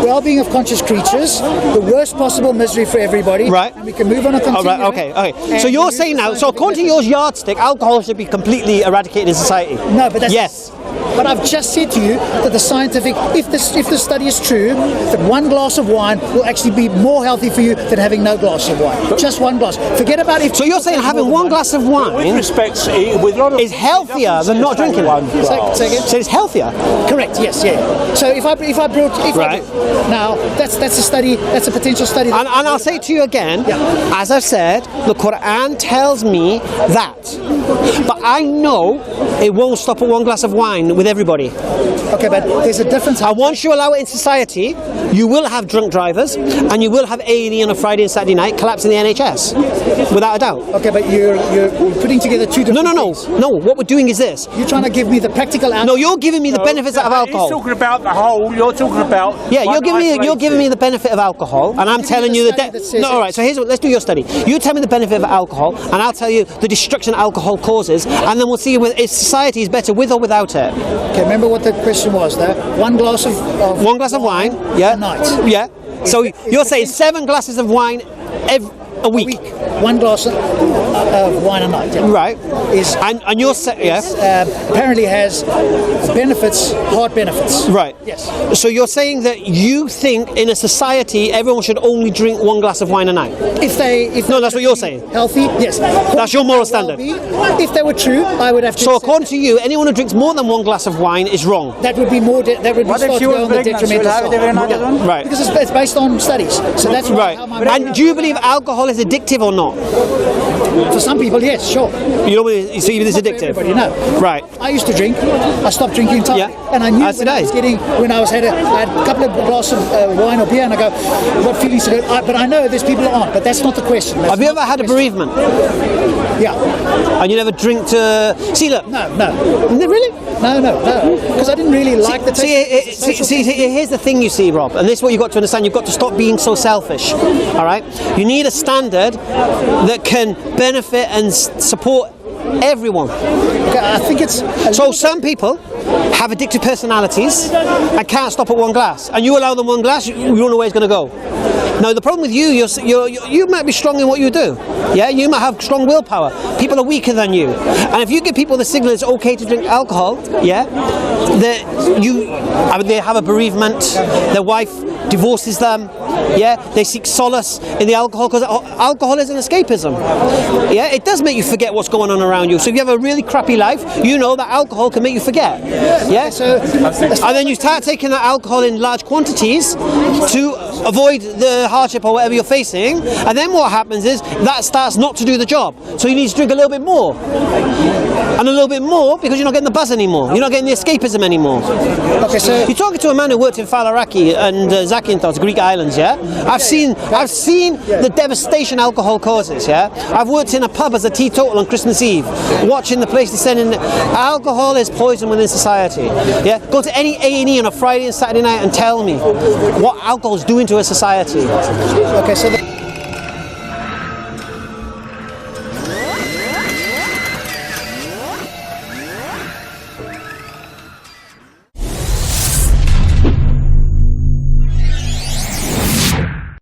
well-being of conscious creatures, the worst possible misery for everybody. Right. And we can move on and continue. All right. Okay. So you're saying now, so according to your yardstick, alcohol should be completely eradicated in society? No, but that's... Yes. But I've just said to you that the scientific, if the study is true, that one glass of wine will actually be more healthy for you than having no glass of wine. Just one glass. Forget about if... So you're saying having one glass of wine is healthier than not drinking one? Say again? So it's healthier? Correct, yes, yeah. So if I Right. now, that's a study, that's a potential study. And I'll say to you again, as I've said, the Quran tells me that. But I know it won't stop at one glass of wine with everybody. Okay, but there's a difference. And once you allow it in society, you will have drunk drivers, and you will have A&E on a Friday and Saturday night collapsing the NHS, without a doubt. Okay, but you're putting together two different things. No. What we're doing is this. You're trying to give me the practical answer. No, you're giving me the benefits of alcohol. He's talking about the whole. You're talking about. Yeah, you're giving me the benefit of alcohol, and I'm telling you no. All right. So let's do your study. You tell me the benefit of alcohol, and I'll tell you the destruction alcohol causes, and then we'll see if society is better with or without it. Okay, remember what the question was there? One glass of wine. Yeah. a night. Yeah. So you're saying 7 glasses of wine a week. One glass of wine a night. Yeah. Right. And you're apparently has benefits, heart benefits. Right. Yes. So you're saying that you think in a society everyone should only drink 1 glass of wine a night? No, that's what you're saying. Healthy, yes. That's your moral standard. If they were true, I would have to. So according to you, anyone who drinks more than 1 glass of wine is wrong. That would be more. That would start to go on the detrimental side. Right. Because it's based on studies. So that's right. And do you believe alcohol is addictive or not? For some people, yes, sure. You know, so even it's addictive. Everybody, no. Right. I used to drink. I stopped drinking entirely, and I knew when I had a couple of glasses of wine or beer, and I go, what feelings to go? But I know there's people who aren't. But that's not the question. Have you ever had a bereavement? Yeah. And you never drink to... See, look. No. Really? No. Because I didn't really like the taste. See, here's the thing you see, Rob, and this is what you've got to understand. You've got to stop being so selfish, all right? You need a standard that can benefit and support everyone. Okay, I think it's... So some people have addictive personalities and can't stop at 1 glass, and you allow them 1 glass, you don't know where it's going to go. Now the problem with you might be strong in what you do. Yeah, you might have strong willpower. People are weaker than you, and if you give people the signal it's okay to drink alcohol, yeah, they have a bereavement, their wife divorces them, yeah, they seek solace in the alcohol because alcohol is an escapism. Yeah, it does make you forget what's going on around you. So if you have a really crappy life, you know that alcohol can make you forget. Yeah, and then you start taking that alcohol in large quantities to avoid the hardship or whatever you're facing, and then what happens is that starts not to do the job. So you need to drink a little bit more. And a little bit more because you're not getting the buzz anymore. You're not getting the escapism anymore. Okay, so you're talking to a man who worked in Falaraki and Zakynthos, Greek islands. Yeah, I've seen the devastation alcohol causes. Yeah, I've worked in a pub as a teetotal on Christmas Eve, watching the place descending. Alcohol is poison within society. Yeah, go to any A&E on a Friday and Saturday night and tell me what alcohol is doing to a society. Okay, so.